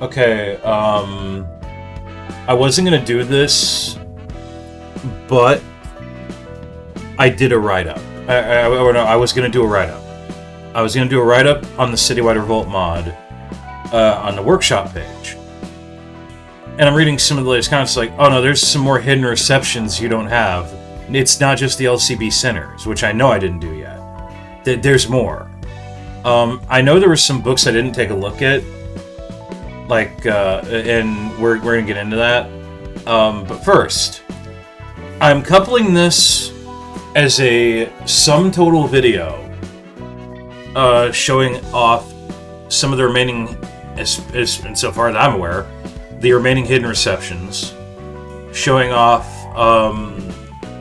Okay, I wasn't gonna do this, but I did a write-up. I was gonna do a write-up. I was gonna do a write-up on the Citywide Revolt mod on the workshop page. And I'm reading some of the latest comments like, oh no, there's some more hidden receptions you don't have. It's not just the LCB centers, which I know I didn't do yet. There's more. I know there were some books I didn't take a look at, like, and we're gonna get into that. But first, I'm coupling this as a sum total video, showing off some of the remaining, insofar as I'm aware, the remaining hidden receptions, showing off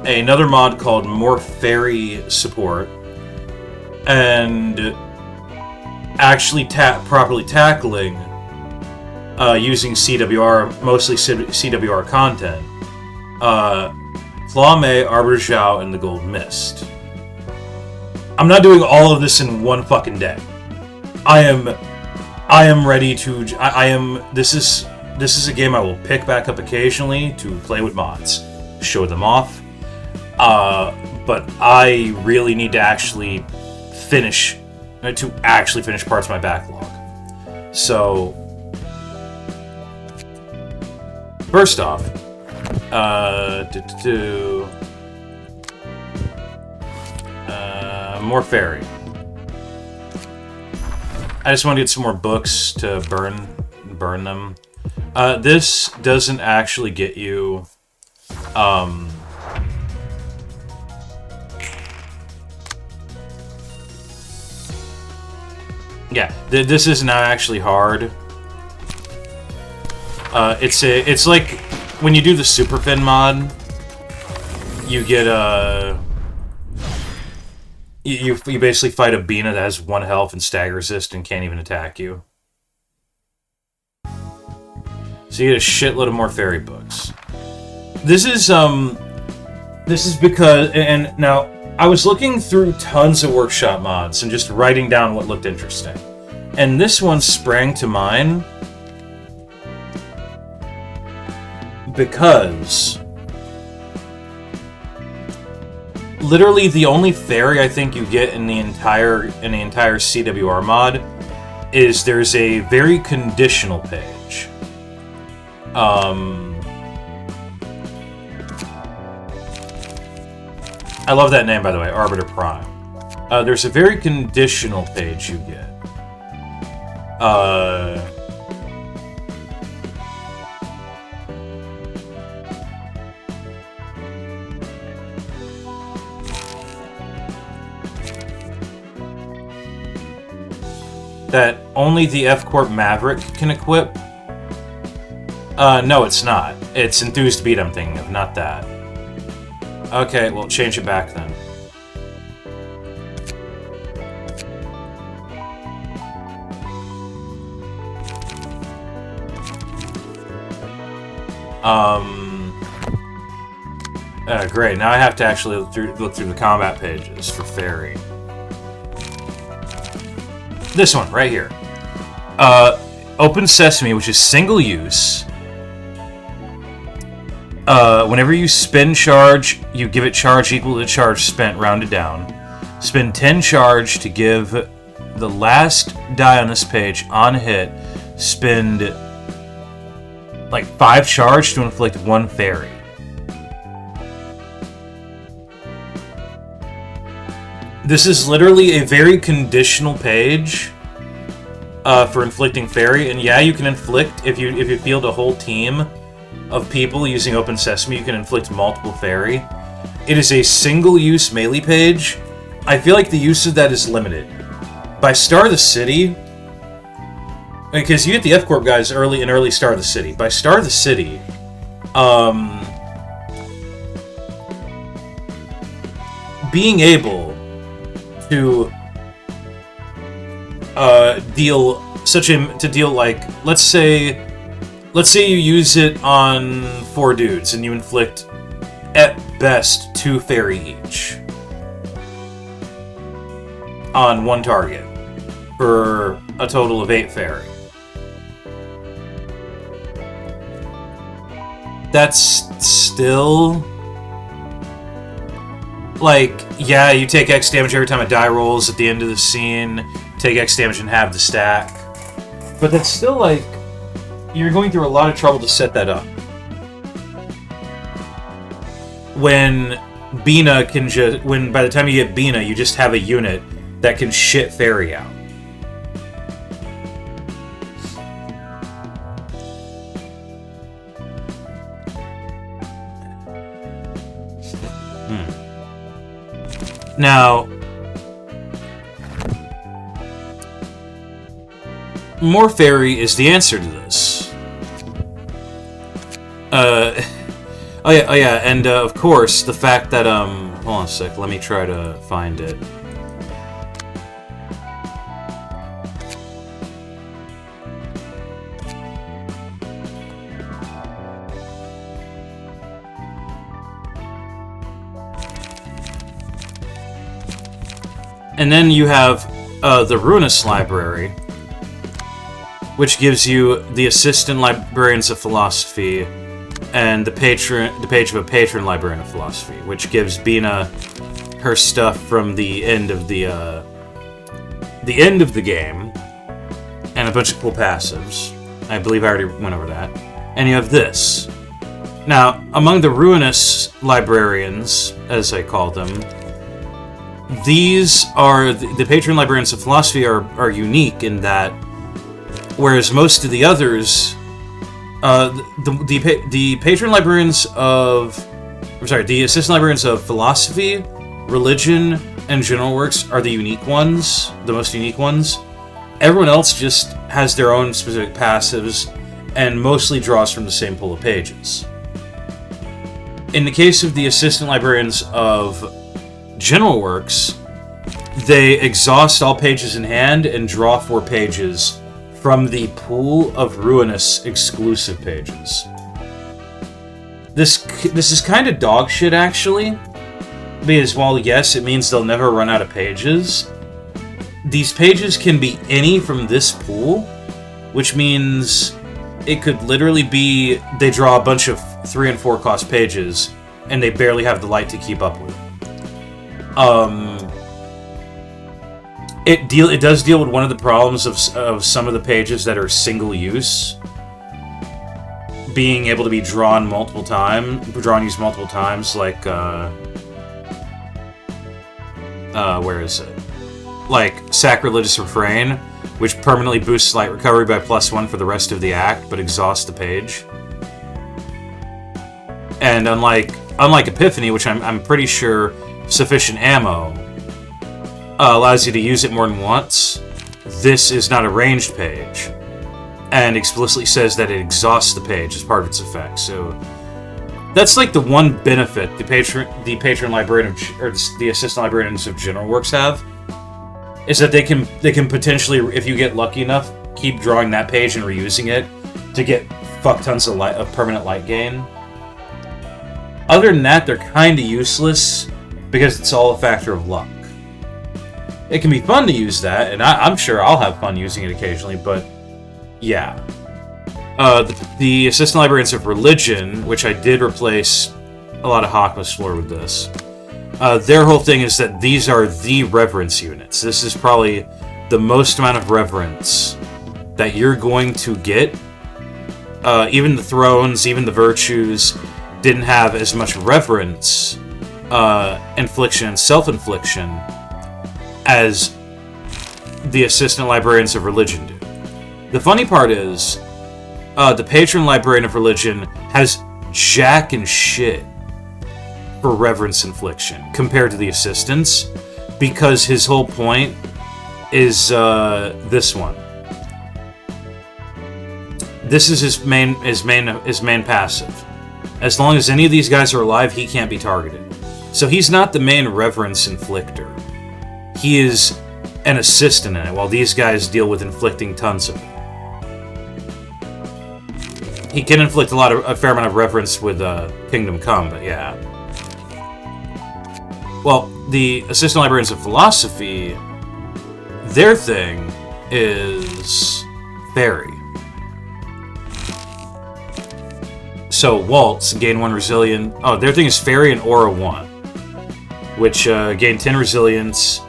another mod called More Fairy Support, and actually properly tackling using CWR, mostly CWR content, Clawmay, Arbiter Zhao, and the Gold Mist. I'm not doing all of this in one fucking day. I am ready to. This is a game I will pick back up occasionally to play with mods, show them off. But I really need to actually finish parts of my backlog. So, first off, more fairy. I just want to get some more books to burn them. This doesn't actually get you, yeah, this is not actually hard. It's like when you do the Superfin mod, you get you basically fight a Bina that has 1 health and stagger resist and can't even attack you. So you get a shitload of more fairy books. This is because, and now I was looking through tons of workshop mods and just writing down what looked interesting. And this one sprang to mind because literally the only fairy I think you get in the entire CWR mod is there's a very conditional page. I love that name, by the way, Arbiter Prime. There's a very conditional page you get. That only the F-Corp Maverick can equip. No, it's not. It's Enthused Beat I'm thinking of, not that. Okay, well, change it back then. Great. Now I have to actually look through the combat pages for Fairy. This one, right here. Open Sesame, which is single use. Whenever you spend charge, you give it charge equal to the charge spent, rounded down. Spend 10 charge to give the last die on this page on hit. Spend like 5 charge to inflict 1 fairy. This is literally a very conditional page for inflicting fairy, and yeah, you can inflict if you field a whole team of people using Open Sesame, you can inflict multiple fairy. It is a single-use melee page. I feel like the use of that is limited. By Star of the City, because you get the F-Corp guys early Star of the City. By Star of the City, being able to deal like, let's say you use it on 4 dudes and you inflict at best 2 fairy each on 1 target for a total of 8 fairy. that's still... Like, yeah, you take X damage every time a die rolls at the end of the scene, take X damage and have the stack. But that's still, like, you're going through a lot of trouble to set that up. When Bina can just... When, by the time you get Bina, you just have a unit that can shit Fairy out. Now, more Fairy is the answer to this. Oh yeah, and of course, the fact that, hold on a sec, let me try to find it. And then you have the Ruinous Library, which gives you the Assistant Librarians of Philosophy and the page of a Patron Librarian of Philosophy, which gives Bina her stuff from the end of the game, and a bunch of cool passives. I believe I already went over that. And you have this. Now, among the Ruinous Librarians, as I call them, these are the Patron Librarians of Philosophy are unique in that, whereas most of the others, the Patron Librarians of, the Assistant Librarians of Philosophy, Religion, and General Works are the unique ones, the most unique ones. Everyone else just has their own specific passives and mostly draws from the same pool of pages. In the case of the Assistant Librarians of General Works, they exhaust all pages in hand and draw 4 pages from the pool of Ruinous exclusive pages. This is kind of dog shit, actually, because while yes, it means they'll never run out of pages, these pages can be any from this pool, which means it could literally be they draw a bunch of 3 and 4 cost pages and they barely have the light to keep up with it. It does deal with one of the problems of some of the pages that are single use, being able to be drawn used multiple times, like where is it? Like Sacrilegious Refrain, which permanently boosts light recovery by +1 for the rest of the act, but exhausts the page. And unlike Epiphany, which I'm pretty sure sufficient ammo allows you to use it more than once, this is not a ranged page, and explicitly says that it exhausts the page as part of its effect. So that's like the one benefit the patron librarian or the assistant librarians of General Works have, is that they can potentially, if you get lucky enough, keep drawing that page and reusing it to get fuck tons of permanent light gain. Other than that, they're kind of useless because it's all a factor of luck. It can be fun to use that, and I'm sure I'll have fun using it occasionally, but yeah. The Assistant Librarians of Religion, which I did replace a lot of Hakma's lore with this, their whole thing is that these are the reverence units. This is probably the most amount of reverence that you're going to get. Even the Thrones, even the Virtues, didn't have as much reverence, infliction, and self-infliction as the Assistant Librarians of Religion do. The funny part is, the Patron Librarian of Religion has jack and shit for reverence infliction compared to the Assistants, because his whole point is this one. This is his main passive. As long as any of these guys are alive, he can't be targeted. So he's not the main reverence inflictor. He is an assistant in it, while these guys deal with inflicting tons of it. He can inflict a fair amount of reverence with Kingdom Come, but yeah. Well, the Assistant Librarians of Philosophy, their thing is Fairy. So Waltz, gain 1 resilience. Oh, their thing is Fairy and Aura 1, which gain 10 resilience.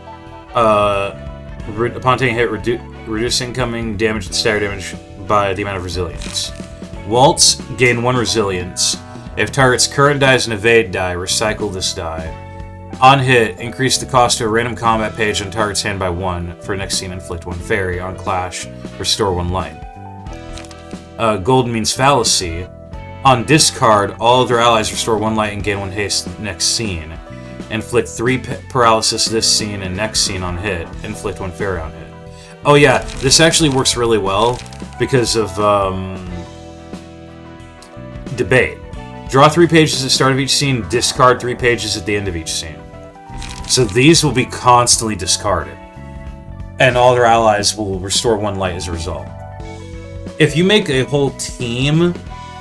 Upon taking a hit, reduce incoming damage and stagger damage by the amount of resilience. Waltz, gain 1 resilience. If target's current die is an evade die, recycle this die. On hit, increase the cost to a random combat page on target's hand by 1. For next scene, inflict 1 fairy. On clash, restore 1 light. Gold means fallacy. On discard, all other allies restore 1 light and gain 1 haste next scene. Inflict 3 paralysis this scene and next scene on hit. Inflict 1 fairy on hit. Oh yeah, this actually works really well because of debate. Draw 3 pages at the start of each scene, discard 3 pages at the end of each scene. So these will be constantly discarded. And all their allies will restore 1 light as a result. If you make a whole team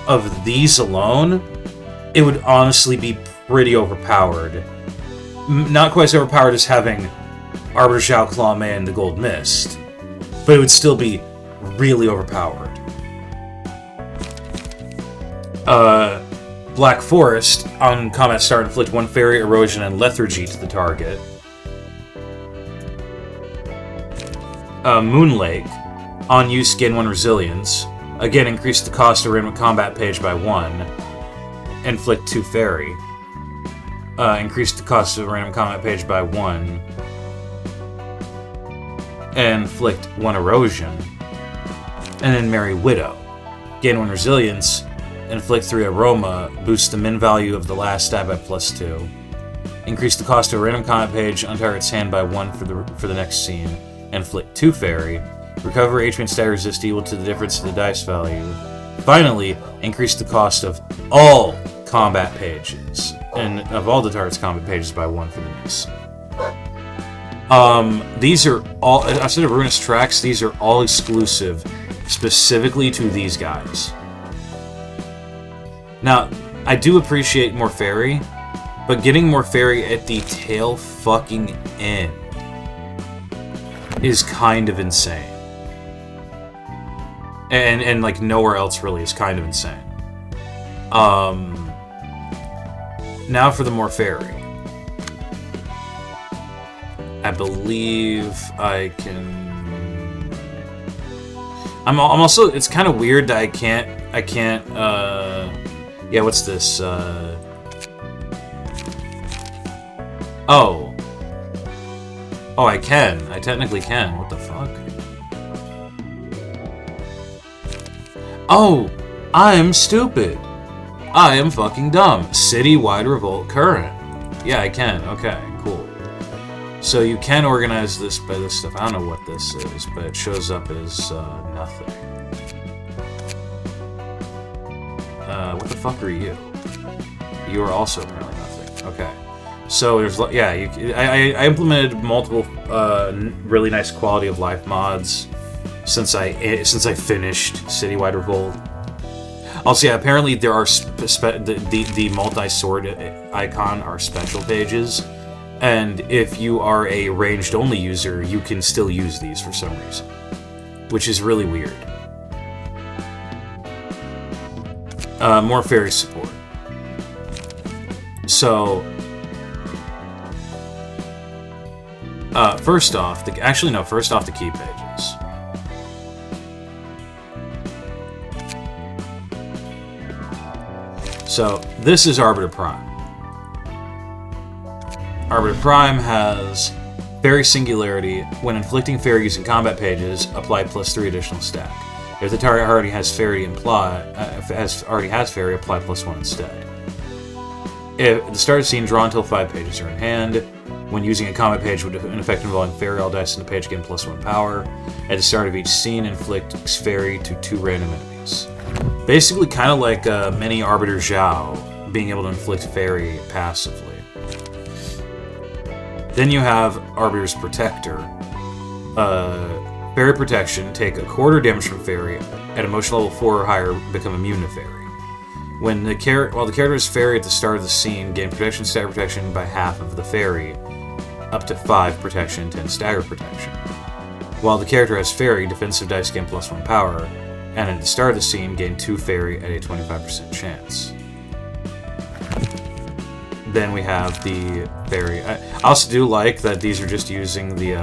of these alone, it would honestly be pretty overpowered. Not quite as overpowered as having Arbiter Zhao, Claw Mei, and the Gold Mist. But it would still be really overpowered. Black Forest, on combat start, inflict 1 fairy, erosion, and lethargy to the target. Moon Lake, on use, gain 1 resilience. Again, increase the cost of random combat page by 1. Inflict 2 fairy. Increase the cost of a random combat page by 1. Inflict 1 erosion. And then Merry Widow. Gain 1 resilience. Inflict 3 aroma. Boost the min value of the last die by +2. Increase the cost of a random combat page on target's hand by 1 for the next scene. Inflict 2 fairy. Recover HP and stagger resist equal to the difference of the dice value. Finally, increase the cost of all combat pages, and of all the target's combat pages by 1 for the next. These are all, instead of Ruinous Tracks, these are all exclusive specifically to these guys. Now, I do appreciate more fairy, but getting more fairy at the tail fucking end is kind of insane. And like nowhere else really is kind of insane. Now for the more fairy. I believe I can. I'm also. It's kind of weird that I can't. Yeah, what's this? Oh. Oh, I can. I technically can. What the fuck? Oh, I'm stupid. I am fucking dumb. City-wide revolt current. Yeah, I can. Okay, cool. So you can organize this by this stuff. I don't know what this is, but it shows up as nothing. What the fuck are you? You are also apparently nothing. Okay. So there's, yeah, I implemented multiple really nice quality of life mods since I finished Citywide Revolt. Also, yeah, apparently there are the multi-sword icon are special pages, and if you are a ranged only user, you can still use these for some reason, which is really weird. More fairy support. So, first off, the key pages. So, this is Arbiter Prime. Arbiter Prime has Fairy Singularity. When inflicting fairy using combat pages, apply +3 additional stack. If the target already has fairy, apply +1 instead. If at the start of the scene, draw until 5 pages are in hand. When using a combat page with an effect involving fairy, all dice in the page gain +1 power. At the start of each scene, inflict fairy to 2 random enemies. Basically, kind of like mini Arbiter Zhao, being able to inflict fairy passively. Then you have Arbiter's Protector. Fairy Protection, take a quarter damage from fairy. At emotion level 4 or higher, become immune to fairy. While the character is fairy at the start of the scene, gain protection, stagger protection by half of the fairy, up to 5 protection, 10 stagger protection. While the character has fairy, defensive dice gain +1 power. And at the start of the scene, gain 2 fairy at a 25% chance. Then we have the fairy. I also do like that these are just using the,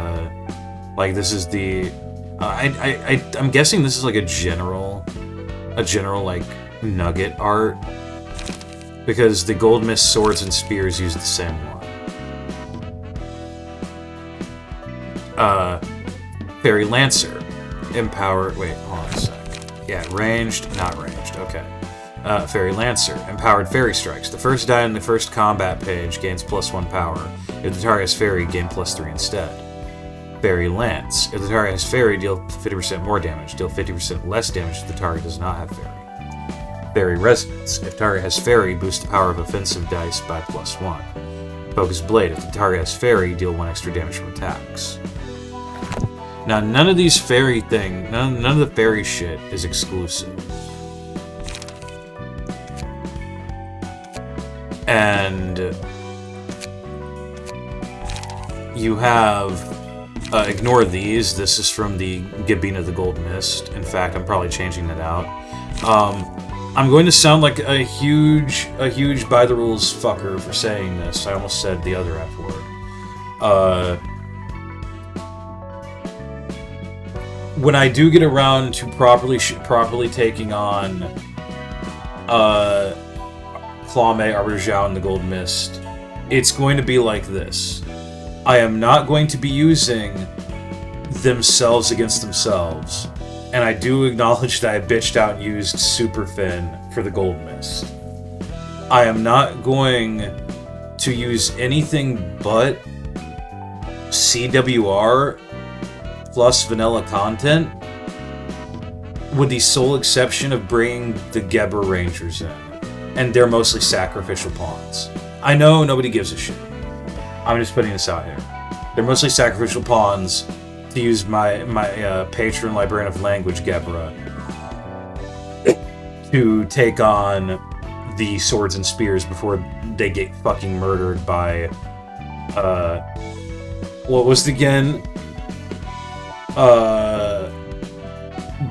like this is the, I'm guessing this is like a general like nugget art, because the Gold Mist swords and spears use the same one. Fairy Lancer, empowered. Wait, hold on a sec. Yeah, ranged, not ranged. Okay. Fairy Lancer, empowered fairy strikes. The first die on the first combat page gains +1 power. If the target has fairy, gain +3 instead. Fairy Lance. If the target has fairy, deal 50% more damage. Deal 50% less damage if the target does not have fairy. Fairy Resonance. If target has fairy, boost the power of offensive dice by +1. Focus Blade. If the target has fairy, deal 1 extra damage from attacks. Now, none of these fairy none of the fairy shit is exclusive. And you have, ignore these. This is from the Gabina the Gold Mist. In fact, I'm probably changing that out. I'm going to sound like a huge by the rules fucker for saying this. I almost said the other F word. When I do get around to properly taking on Clawmay, Arbiter Zhao, and the Gold Mist, it's going to be like this. I am not going to be using themselves against themselves, and I do acknowledge that I bitched out and used Super Fin for the Gold Mist. I am not going to use anything but CWR plus vanilla content, with the sole exception of bringing the Geber Rangers in. And they're mostly sacrificial pawns. I know nobody gives a shit. I'm just putting this out here. They're mostly sacrificial pawns, to use my patron librarian of language, Gebra, to take on the swords and spears before they get fucking murdered by, what was it again?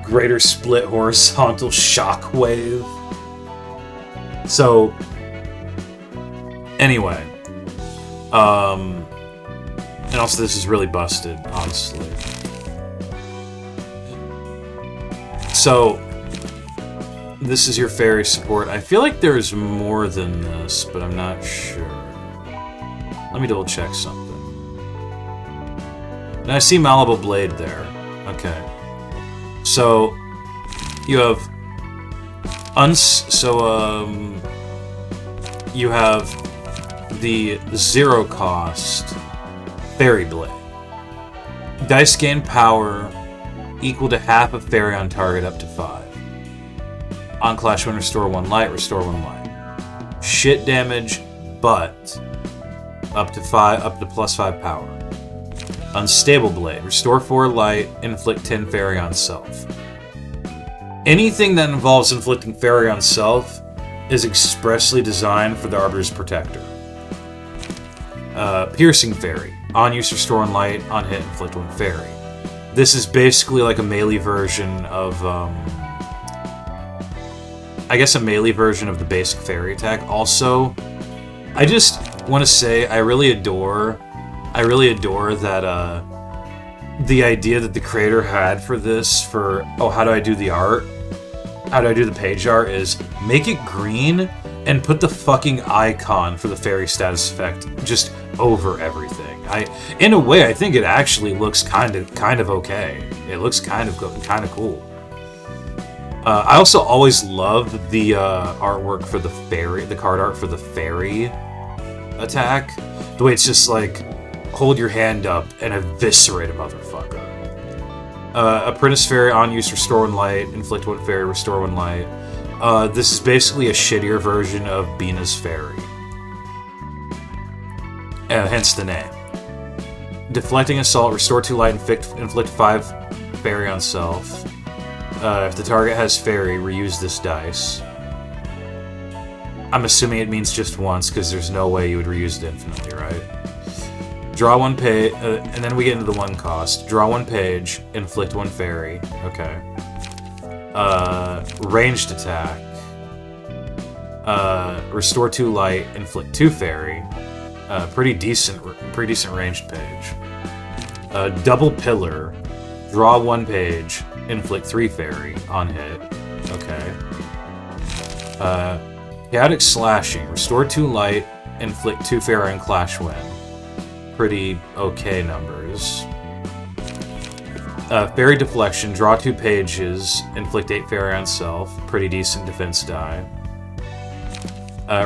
Greater Split Horizontal Shockwave. So, anyway, and also this is really busted, honestly. So, this is your fairy support. I feel like there's more than this, but I'm not sure. Let me double check something. Now I see Malleable Blade there. Okay. So, you have you have the 0 cost Fairy Blade. Dice gain power equal to half of fairy on target up to 5. On Clash when restore 1 light, restore 1 light. Shit damage, but up to +5 power. Unstable Blade. Restore 4 light, inflict 10 fairy on self. Anything that involves inflicting fairy on self is expressly designed for the Arbiter's Protector. Piercing Fairy. On use, restore 1 light. On hit, inflict 1 fairy. This is basically like a melee version of, I guess a melee version of the basic fairy attack. Also, I just want to say I really adore that, the idea that the creator had for this, for, oh, how do I do the art? How do I do the page art? Is make it green and put the fucking icon for the fairy status effect just over everything. In a way, I think it actually looks kind of okay. It looks kind of cool. I also always loved the artwork for the fairy, the card art for the fairy attack. The way it's just like, hold your hand up and eviscerate a motherfucker. Apprentice Fairy, on use, restore 1 light, inflict 1 fairy, restore 1 light. This is basically a shittier version of Bina's Fairy. Hence the name. Deflecting Assault, restore 2 light, inflict 5 fairy on self. If the target has fairy, reuse this dice. I'm assuming it means just once, because there's no way you would reuse it infinitely, right? Draw 1 page, and then we get into the 1 cost. Draw 1 page, inflict 1 fairy. Okay. Ranged attack. Restore 2 light, inflict 2 fairy. Pretty decent ranged page. Double pillar, draw 1 page, inflict 3 fairy on hit. Okay. Chaotic slashing, restore 2 light, inflict 2 fairy on clash win. Pretty okay numbers. Fairy deflection, draw 2 pages, inflict 8 fairy on self. Pretty decent defense die.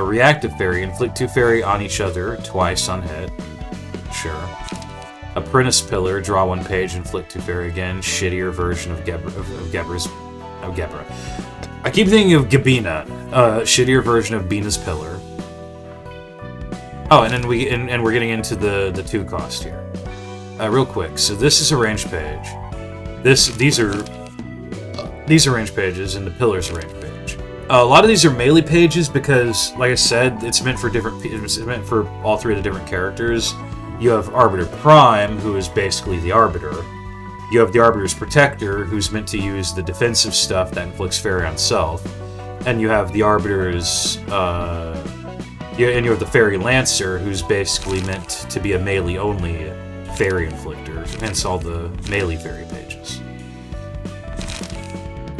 Reactive fairy, inflict 2 fairy on each other, twice on hit. Sure. Apprentice pillar, draw 1 page, inflict 2 fairy again. Shittier version of Gebra's. Oh, Gebra. I keep thinking of Gabina. Shittier version of Bina's pillar. Oh, and then we're getting into the 2 cost here. Real quick. So this is a range page. These are range pages, and the pillar's a range page. A lot of these are melee pages because, like I said, it's meant for all 3 of the different characters. You have Arbiter Prime, who is basically the Arbiter. You have the Arbiter's Protector, who's meant to use the defensive stuff that inflicts fairy on self. And you have the Arbiter's... and you have the Fairy Lancer, who's basically meant to be a melee-only fairy inflictor. Hence all the melee fairy pages.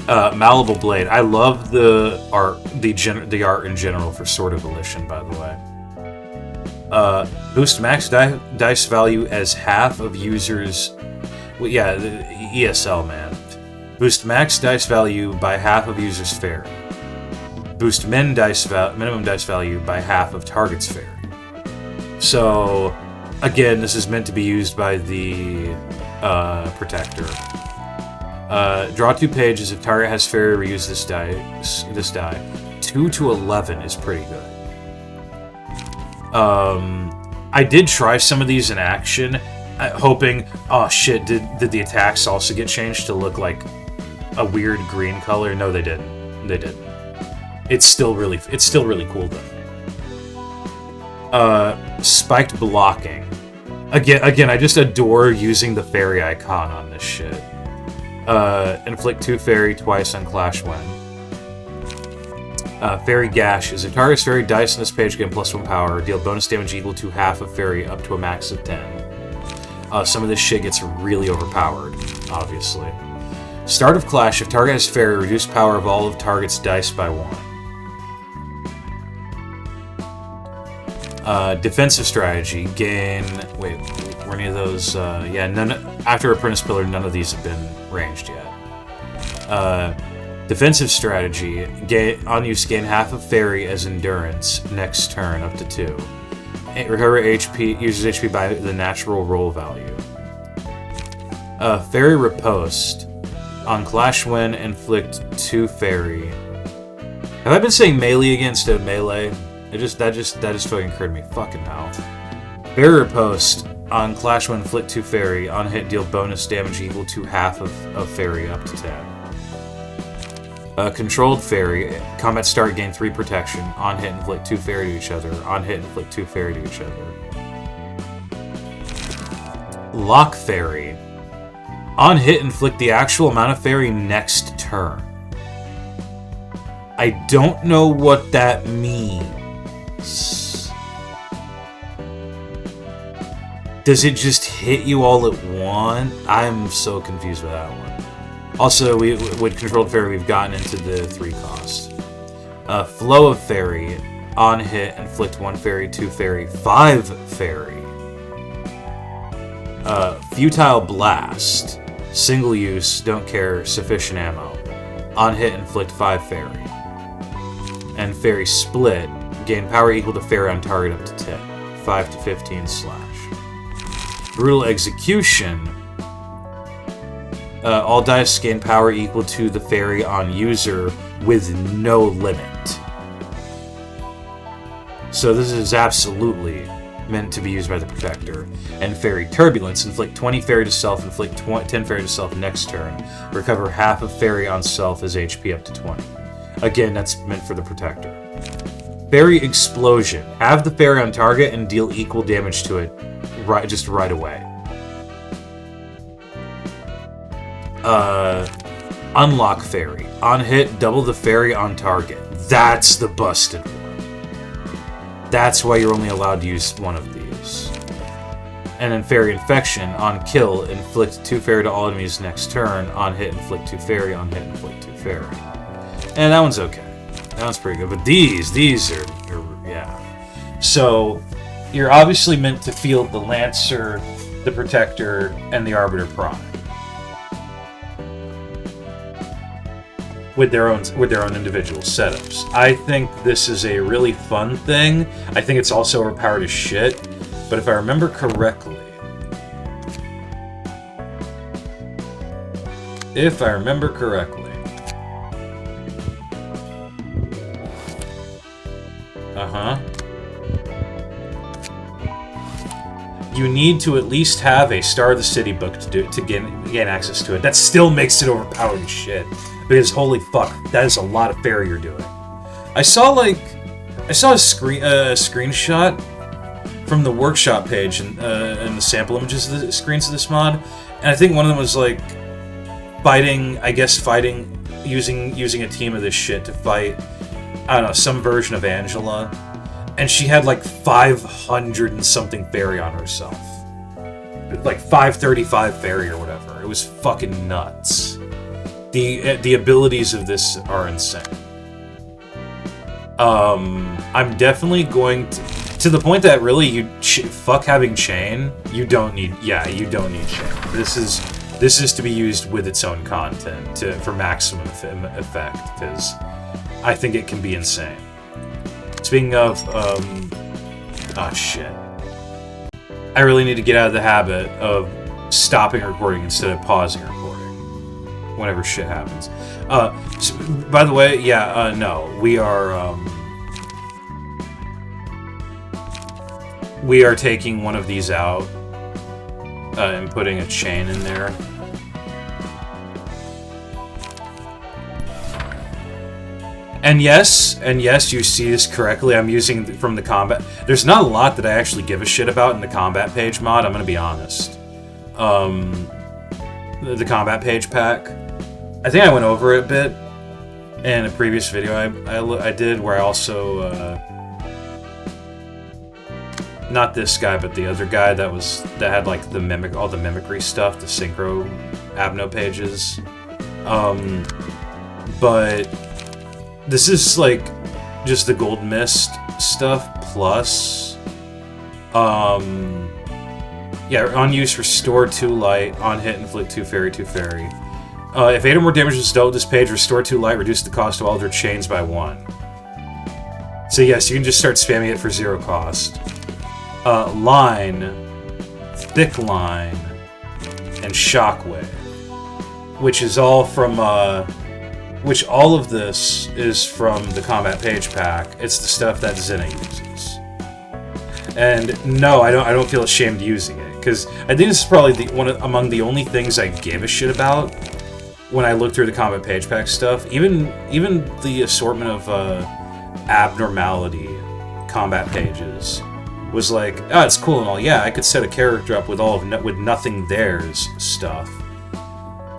Malleable Blade. I love the art in general for Sword of Volition, by the way. Boost max dice value as half of users... Well, yeah, the ESL, man. Boost max dice value by half of users' fairy. Boost minimum dice value by half of target's fairy. So, again, this is meant to be used by the Protector. Draw 2 pages. If target has fairy, reuse this die. 2 to 11 is pretty good. I did try some of these in action, hoping, oh shit, did the attacks also get changed to look like a weird green color? No, they didn't. They didn't. It's still really cool though. Spiked blocking. Again, I just adore using the fairy icon on this shit. Inflict 2 fairy twice on clash win. Fairy Gash. Is a target's fairy dice on this page gain +1 power. Deal bonus damage equal to half of fairy up to a max of 10. Some of this shit gets really overpowered, obviously. Start of Clash. If target has fairy, reduce power of all of target's dice by 1. Defensive strategy. Gain... Wait, were any of those... yeah, after Apprentice Pillar, none of these have been ranged yet. Defensive strategy. On use, gain half of fairy as endurance next turn up to 2. Recover HP, uses HP by the natural roll value. Fairy Riposte. On Clash Win, inflict 2 fairy. Have I been saying melee against a melee? That just fucking occurred to me. Fucking hell. Fairy Riposte. On Clash Win, inflict 2 fairy. On hit, deal bonus damage equal to half of fairy up to 10. Controlled Fairy. Combat start, gain 3 protection. On hit, inflict 2 fairy to each other. On hit, inflict 2 fairy to each other. Lock Fairy. On hit, inflict the actual amount of fairy next turn. I don't know what that means. Does it just hit you all at once? I'm so confused with that one. Also, with Controlled Fairy, we've gotten into the 3 cost. Flow of Fairy. On hit, inflict 1 fairy, 2 fairy, 5 fairy. Futile Blast. Single use, don't care, sufficient ammo. On hit, inflict 5 fairy. And Fairy Split. Gain power equal to fairy on target up to 10. 5 to 15 slash. Brutal Execution. All dice gain power equal to the fairy on user with no limit. So this is absolutely meant to be used by the Protector. And Fairy Turbulence. Inflict 20 fairy to self, inflict 10 fairy to self next turn. Recover half of fairy on self as HP up to 20. Again, that's meant for the Protector. Fairy Explosion. Have the fairy on target and deal equal damage to it right away. Unlock fairy. On hit, double the fairy on target. That's the busted one. That's why you're only allowed to use one of these. And then fairy infection. On kill, inflict 2 fairy to all enemies next turn. On hit, inflict 2 fairy. On hit, inflict 2 fairy. And that one's okay. That one's pretty good. But these are yeah. So, you're obviously meant to field the Lancer, the Protector, and the Arbiter Prime. With their own individual setups. I think this is a really fun thing. I think it's also overpowered as shit. But if I remember correctly... You need to at least have a Star of the City book to gain access to it. That still makes it overpowered as shit. Because holy fuck, that is a lot of fairy you're doing. I saw a screenshot from the workshop page and the sample images of the screens of this mod, and I think one of them was like fighting using a team of this shit to fight, I don't know, some version of Angela, and she had like 500 and something fairy on herself, like 535 fairy or whatever. It was fucking nuts. The abilities of this are insane. I'm definitely going to the point that really fuck having chain. You don't need chain. This is to be used with its own content for maximum effect, because I think it can be insane. Speaking of, shit. I really need to get out of the habit of stopping recording instead of pausing recording whenever shit happens. So, by the way, no, we are taking one of these out and putting a chain in there. And yes, you see this correctly. I'm using from the combat. There's not a lot that I actually give a shit about in the combat page mod. I'm gonna be honest. The combat page pack. I think I went over it a bit in a previous video I did, where I also not this guy, but the other guy that had like all the mimicry stuff, the synchro abno pages. But this is like just the Gold Mist stuff plus on use, restore 2 light, on hit inflict 2 fairy. If 8 or more damage is dealt with this page, restore 2 light, reduce the cost of all their chains by 1. So yes, you can just start spamming it for 0 cost. Line, thick line, and shockwave, which is all from which all of this is from the combat page pack. It's the stuff that Zinna uses. And no, I don't feel ashamed using it, because I think this is probably among the only things I give a shit about when I look through the combat page pack stuff. Even the assortment of abnormality combat pages was like, oh, it's cool and all. Yeah, I could set a character up with with nothing there's stuff.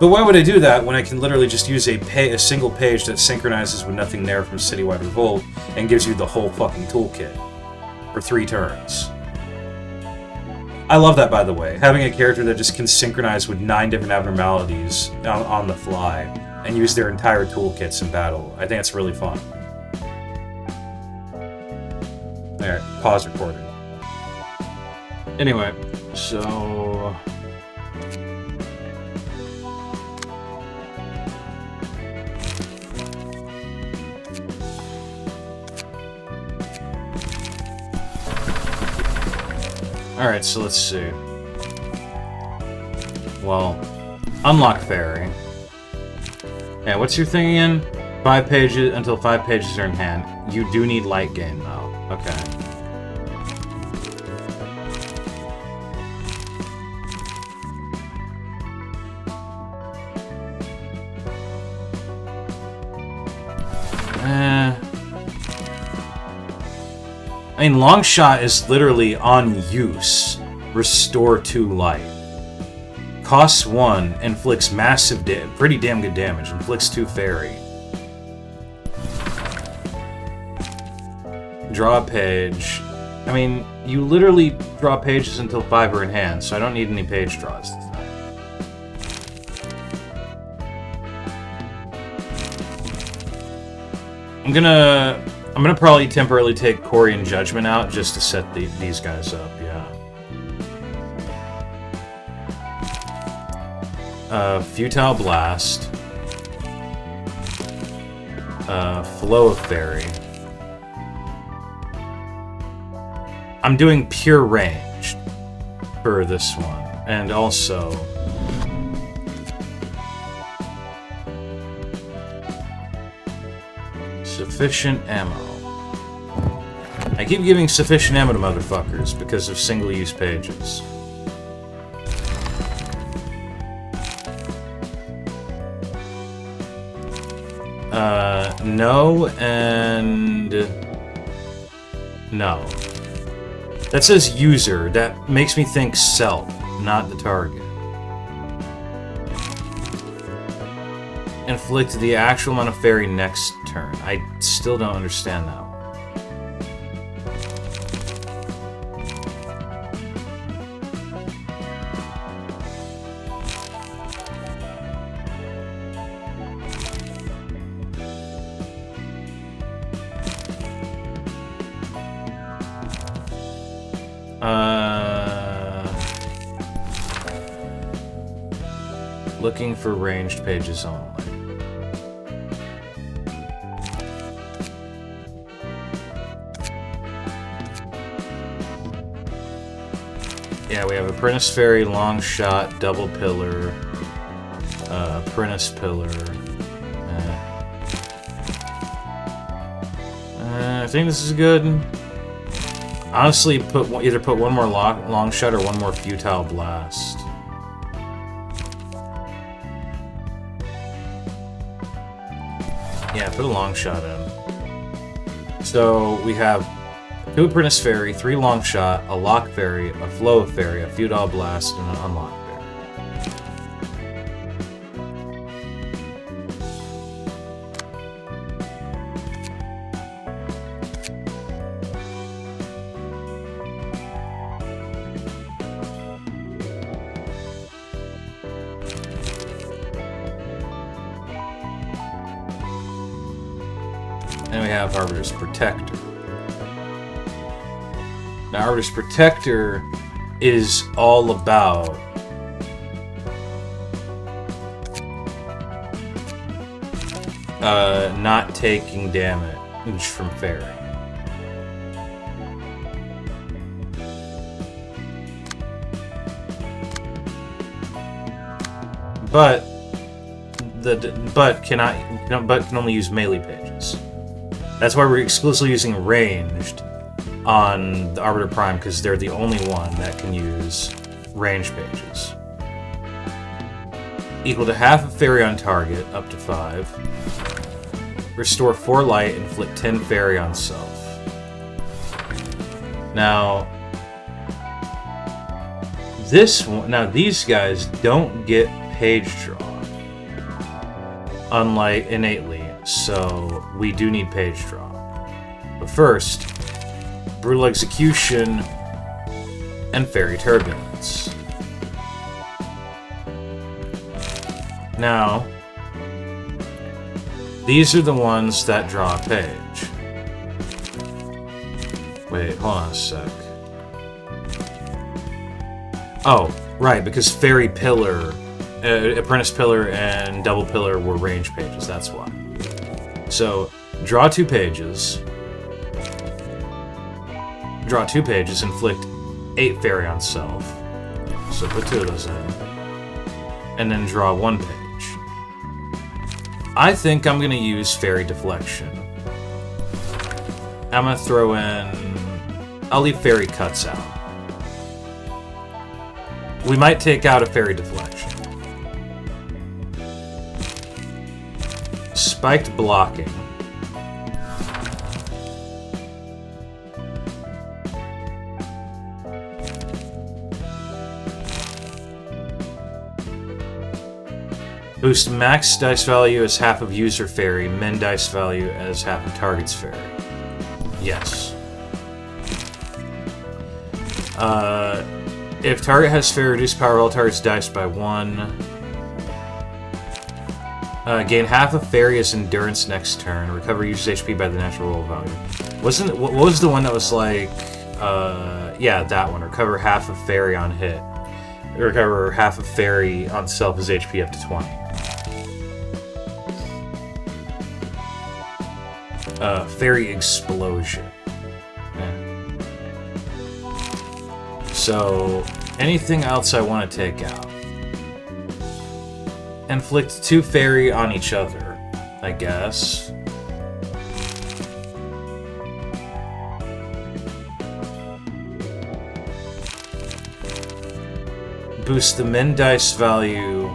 But why would I do that when I can literally just use a single page that synchronizes with nothing there from Citywide Revolt and gives you the whole fucking toolkit for 3 turns? I love that, by the way. Having a character that just can synchronize with 9 different abnormalities on the fly and use their entire toolkits in battle. I think it's really fun. Alright, pause recording. Anyway, so... Alright, so let's see. Well, unlock fairy. Yeah, what's your thing again? 5 pages until 5 pages are in hand. You do need light gain though. Okay. I mean, Longshot is literally on use. Restore 2 light. Costs 1, inflicts massive pretty damn good damage. Inflicts 2 fairy. Draw a page. I mean, you literally draw pages until 5 are in hand, so I don't need any page draws this time. I'm gonna probably temporarily take Corian Judgment out just to set these guys up, yeah. Futile Blast. Flow of Fairy. I'm doing pure range for this one, and also sufficient ammo. I keep giving sufficient ammo to motherfuckers because of single-use pages. No and no. That says user. That makes me think self, not the target. Inflict the actual amount of fairy next turn. I still don't understand that one. Looking for ranged pages only. Yeah, we have Apprentice Fairy, Long Shot, Double Pillar, Apprentice Pillar. I think this is good. Honestly, either put one more Long Shot or one more Futile Blast. Yeah, put a Long Shot in. So we have 2 Apprentice Fairy, 3 Long Shot, a Lock Fairy, a Flow of Fairy, a Futile Blast, and an Unlock Fairy. And we have Arbiter's Protector. Now, Arbiter's Protector is all about not taking damage from Fairy. But can only use melee pages. That's why we're exclusively using ranged on the Arbiter Prime, because they're the only one that can use range pages. Equal to half of Fairy on target, up to 5. Restore 4 light, inflict 10 Fairy on self. Now, these guys don't get page draw, unlike innately, so we do need page draw. But first, Brutal Execution and Fairy Turbulence. Now, these are the ones that draw a page. Wait, hold on a sec. Oh, right, because Fairy Pillar, Apprentice Pillar, and Double Pillar were range pages, that's why. So, draw 2 pages. Draw 2 pages, inflict 8 Fairy on self. So put 2 of those in. And then draw 1 page. I think I'm going to use Fairy Deflection. I'm going to throw in... I'll leave Fairy Cuts out. We might take out a Fairy Deflection. Spiked Blocking. Boost max dice value as half of user fairy, min dice value as half of target's fairy. Yes. If target has fairy, reduce power of all target's dice by 1. Gain half of fairy as endurance next turn. Recover user's HP by the natural roll value. What was the one that was like... yeah, that one. Recover half of fairy on hit. Recover half of fairy on self as HP up to 20. Fairy explosion. Yeah. So, anything else I want to take out? Inflict 2 fairy on each other, I guess. Boost the min dice value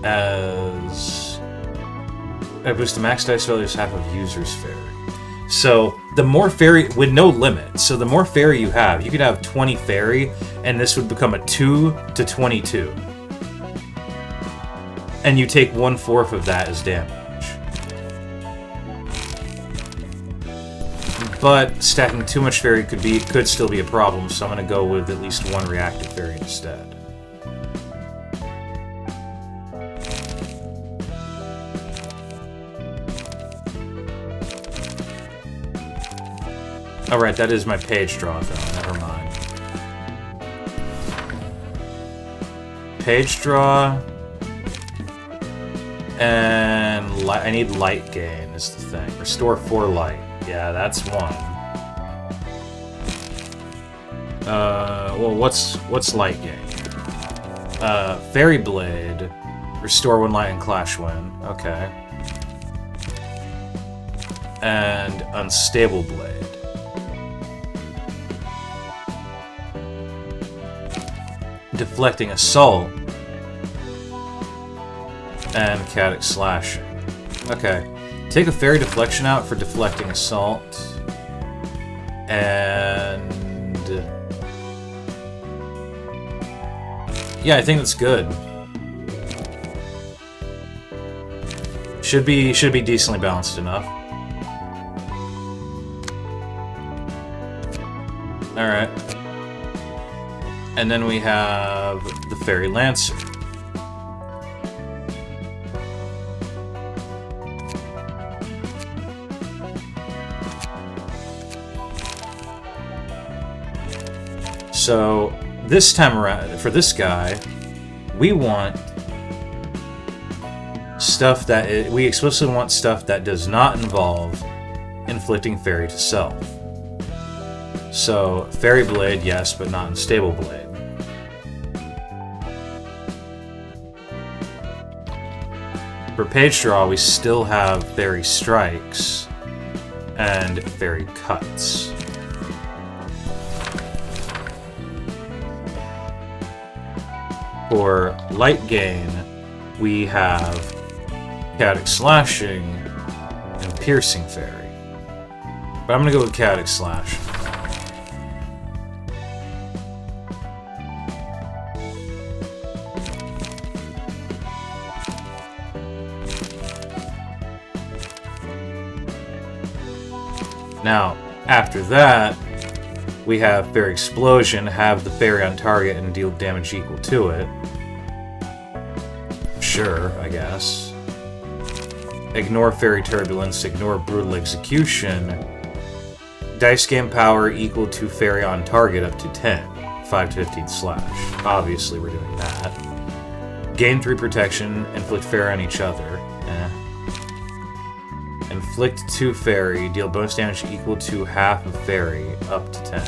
as... I boost the max dice value as half of user's fairy. So, the more fairy... with no limit. So, the more fairy you have, you could have 20 fairy, and this would become a 2 to 22. And you take 1/4 of that as damage. But stacking too much fairy could still be a problem, so I'm going to go with at least 1 reactive fairy instead. Alright, that is my page draw, though. Never mind. Page draw... and I need light gain is the thing. Restore 4 light. Yeah, that's 1. Well, what's light gain? Fairy Blade. Restore 1 light and Clash Wind. Okay. And Unstable Blade. Deflecting Assault. And Mechanic Slashing. Okay. Take a Fairy Deflection out for Deflecting Assault. And... yeah, I think that's good. Should be decently balanced enough. Alright. And then we have the Fairy Lancer. So, this time around, for this guy, we want stuff that... we explicitly want stuff that does not involve inflicting fairy to self. So, Fairy Blade, yes, but not Unstable Blade. For Page Draw, we still have Fairy Strikes and Fairy Cuts. For Light Gain, we have Chaotic Slashing and Piercing Fairy. But I'm gonna go with Chaotic Slash. Now, after that, we have Fairy Explosion, have the fairy on target and deal damage equal to it. Sure, I guess. Ignore Fairy Turbulence, ignore Brutal Execution. Dice game power equal to fairy on target up to 10. 5 to 15 slash. Obviously we're doing that. Gain 3 protection, inflict fairy on each other. Inflict 2 fairy, deal bonus damage equal to half of fairy, up to 10.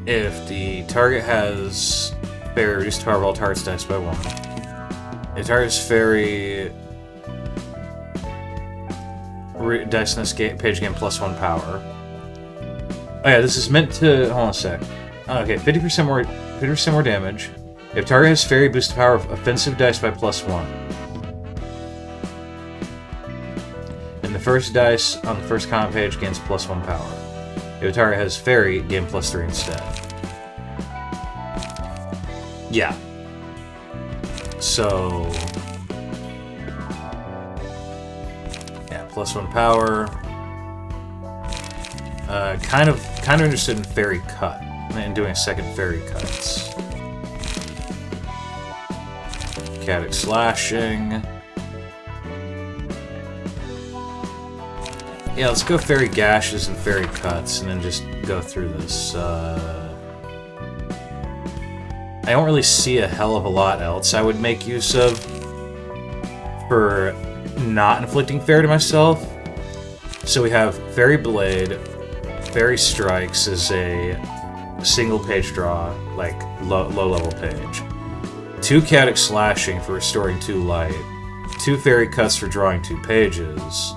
If the target has fairy, reduce the power of all target's dice by 1. If target's fairy... dice in this page gain +1 power. Oh yeah, this is meant to... hold on a sec. Okay, 50% more damage. If target has fairy, boost the power of offensive dice by +1. And the first dice on the first combat page gains +1 power. If Atari has Fairy, gain +3 instead. Yeah. So... yeah, +1 power. Kind of interested in Fairy Cut. And doing a second Fairy Cuts. Chaotic Slashing. Yeah, let's go Fairy Gashes and Fairy Cuts, and then just go through this. I don't really see a hell of a lot else I would make use of for not inflicting Fairy to myself. So we have Fairy Blade, Fairy Strikes is a single page draw, like low level page. 2 Chaotic Slashing for restoring 2 light. 2 Fairy Cuts for drawing 2 pages.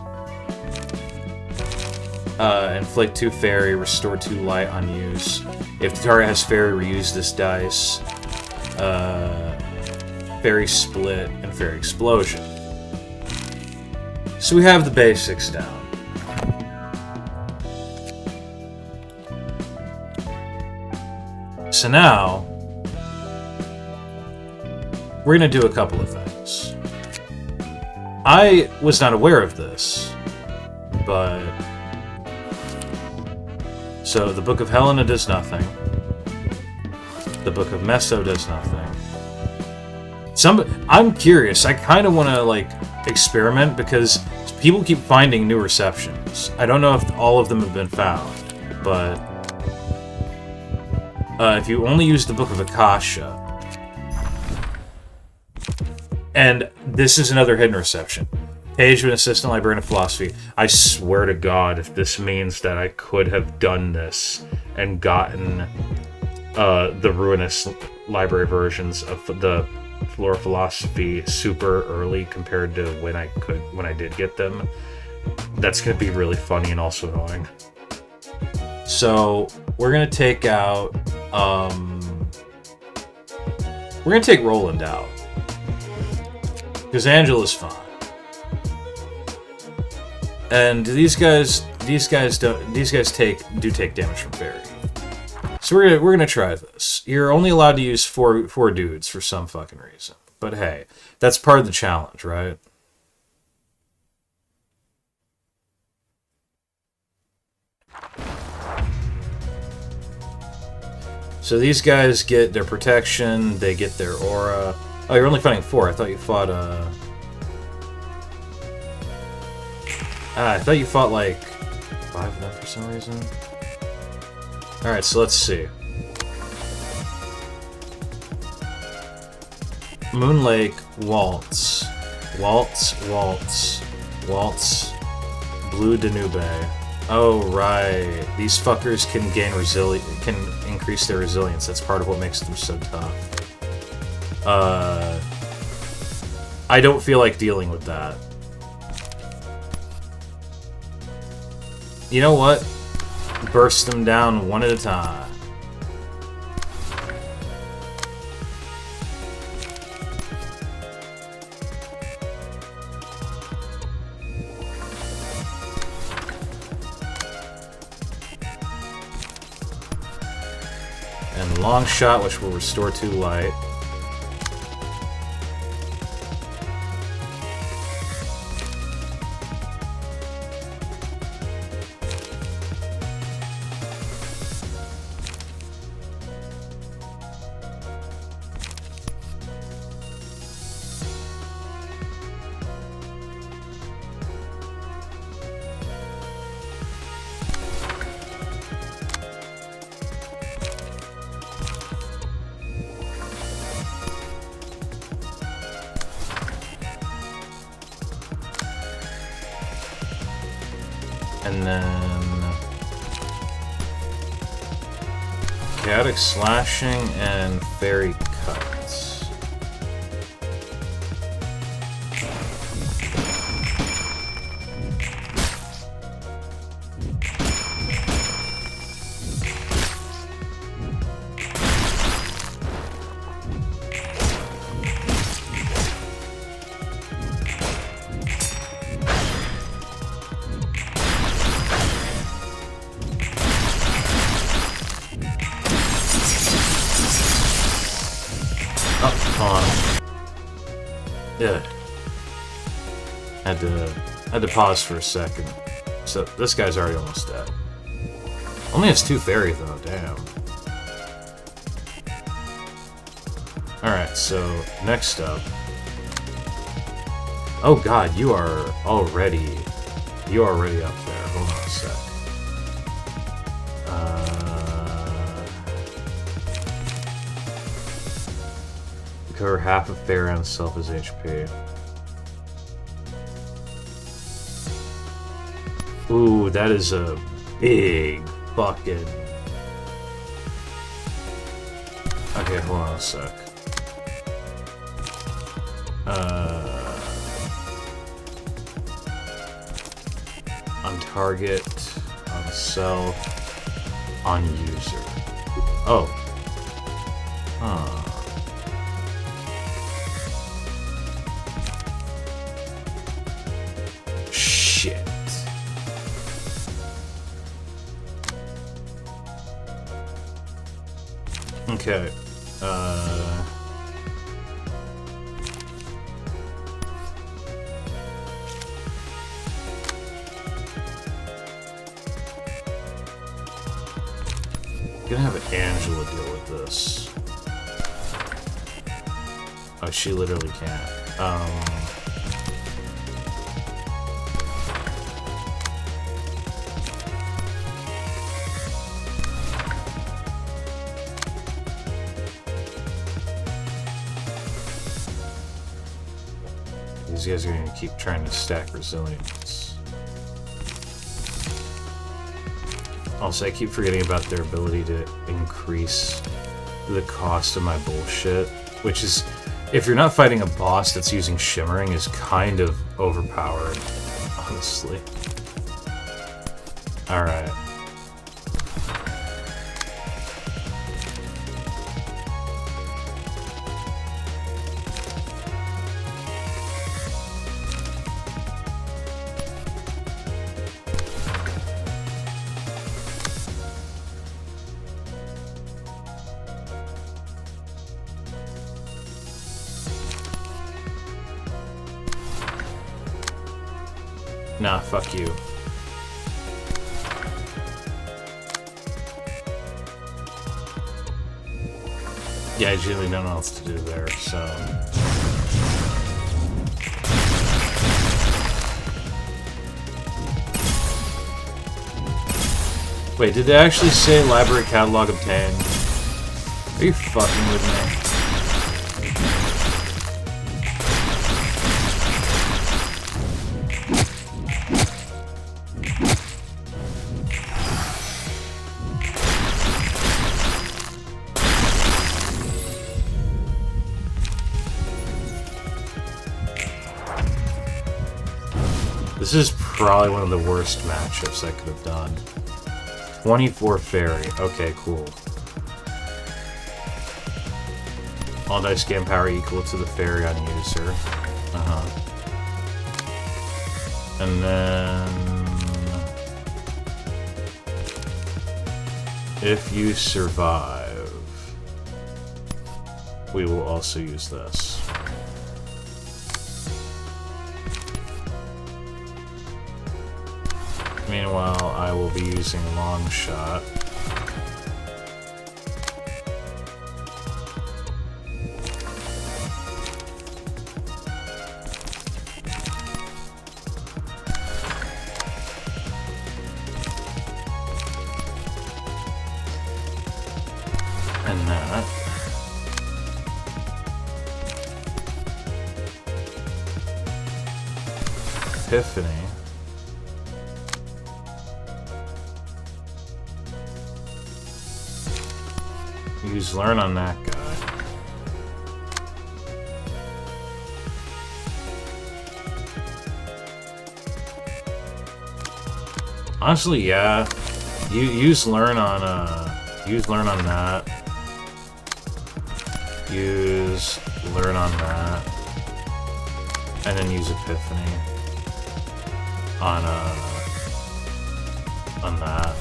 Inflict 2 Fairy, restore 2 light on use. If Atari has Fairy, reuse this dice. Fairy Split, and Fairy Explosion. So we have the basics down. So now, we're going to do a couple of things. I was not aware of this, but... so, the Book of Helena does nothing. The Book of Meso does nothing. I'm curious. I kind of want to, like, experiment, because people keep finding new receptions. I don't know if all of them have been found, but... if you only use the Book of Akasha... and this is another hidden reception. Page of an Assistant Librarian of Philosophy. I swear to God, if this means that I could have done this and gotten the Ruinous library versions of the Flora Philosophy super early compared to when I did get them, that's going to be really funny and also annoying. So we're going to take out... we're going to take Roland out. Because Angela's fine. And these guys do take damage from Fairy. So we're gonna try this. You're only allowed to use four dudes for some fucking reason. But hey, that's part of the challenge, right? So these guys get their protection, they get their aura. Oh, you're only fighting 4. I thought you fought I thought you fought like 5 of them for some reason. Alright, so let's see. Moon Lake, Waltz. Waltz, Waltz. Waltz. Blue Danube. Oh, right. These fuckers can gain can increase their resilience. That's part of what makes them so tough. I don't feel like dealing with that. You know what? Burst them down one at a time. And long shot, which will restore 2 light. And then Chaotic Slashing and Fairy Cuts. Yeah. Had to pause for a second. So this guy's already almost dead. Only has 2 fairy though, damn. Alright, so next up. Oh god, you are already up there. Hold on a sec. Recover half of fairy on self as HP. Ooh, that is a big fucking... Okay, hold on a sec. On target, on self, on user. Oh. Huh. Shit. Okay. Gonna have Angela deal with this. Oh, she literally can't. These guys are gonna keep trying to stack resilience. Also, I keep forgetting about their ability to increase the cost of my bullshit, which is, if you're not fighting a boss that's using shimmering, is kind of overpowered, honestly. Alright. Nah, fuck you. Yeah, I genuinely don't know what else to do there, so... Wait, did they actually say library catalog obtained? Are you fucking with me? This is probably one of the worst matchups I could have done. 24 fairy. Okay, cool. All dice gain power equal to the fairy on user. And then... if you survive, we will also use this. Meanwhile, I will be using long shot. And that. Epiphany. Use learn on that guy. Honestly, yeah. You use learn on that. Use learn on that. And then use Epiphany on that.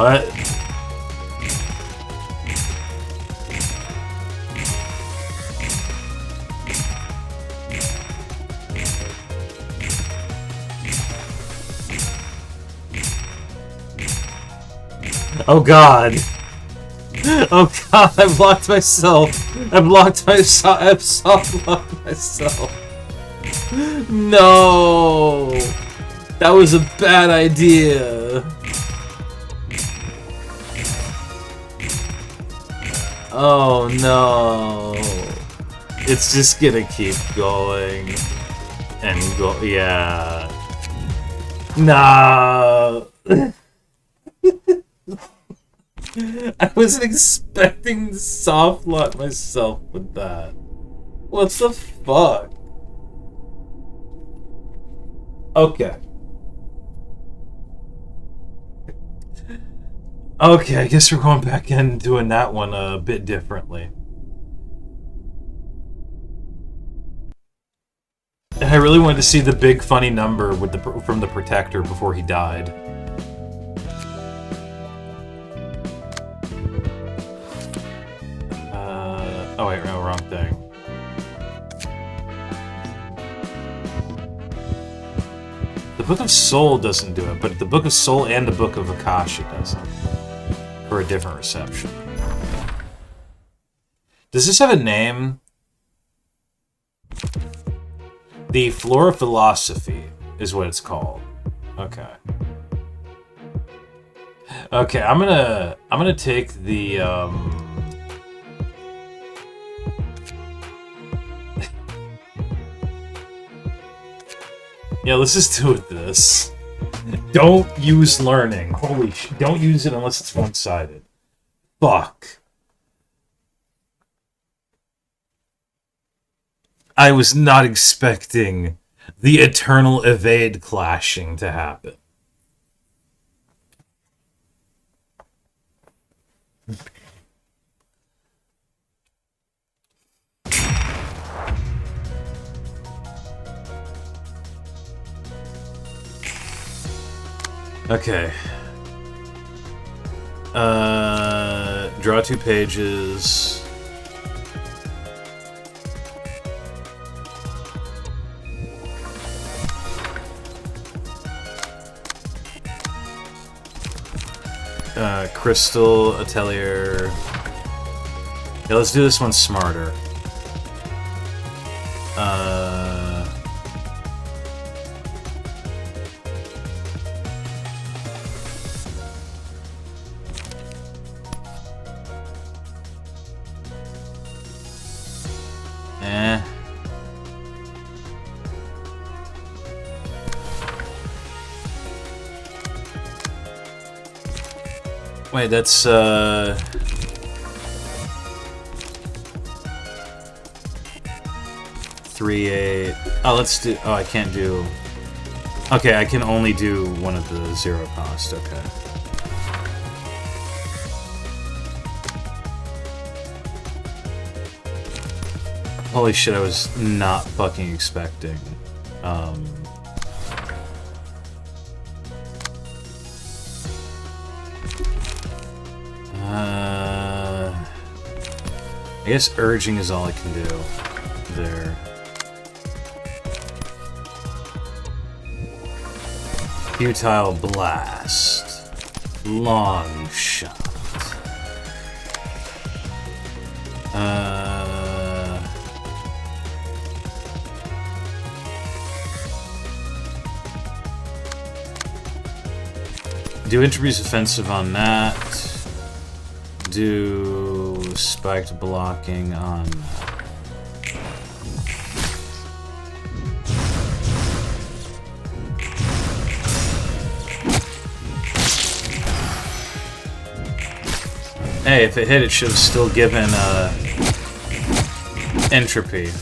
What? Oh god. Oh god, I blocked myself. I blocked myself. I soft blocked myself. No. That was a bad idea. Oh no. It's just gonna keep going. And go. Yeah. Nah. I wasn't expecting to soft lock myself with that. What the fuck? Okay. Okay, I guess we're going back in and doing that one a bit differently. And I really wanted to see the big funny number with from the Protector before he died. Oh wait, no, wrong thing. The Book of Soul doesn't do it, but the Book of Soul and the Book of Akasha does it. For a different reception. Does this have a name? The Flora Philosophy is what it's called. Okay. Okay, I'm gonna take the yeah, let's just do it this. Don't use learning. Holy shit. Don't use it unless it's one-sided. Fuck. I was not expecting the eternal evade clashing to happen. Okay. Draw 2 pages. Crystal Atelier. Yeah, let's do this one smarter. Wait, that's 3-8. Oh, let's do. Oh, I can't do. Okay, I can only do one of the 0 cost. Okay. Holy shit! I was not fucking expecting. I guess urging is all I can do there. Futile blast. Long shot. Do introduce offensive on that. Do spiked blocking on that. Hey, if it hit, it should have still given entropy.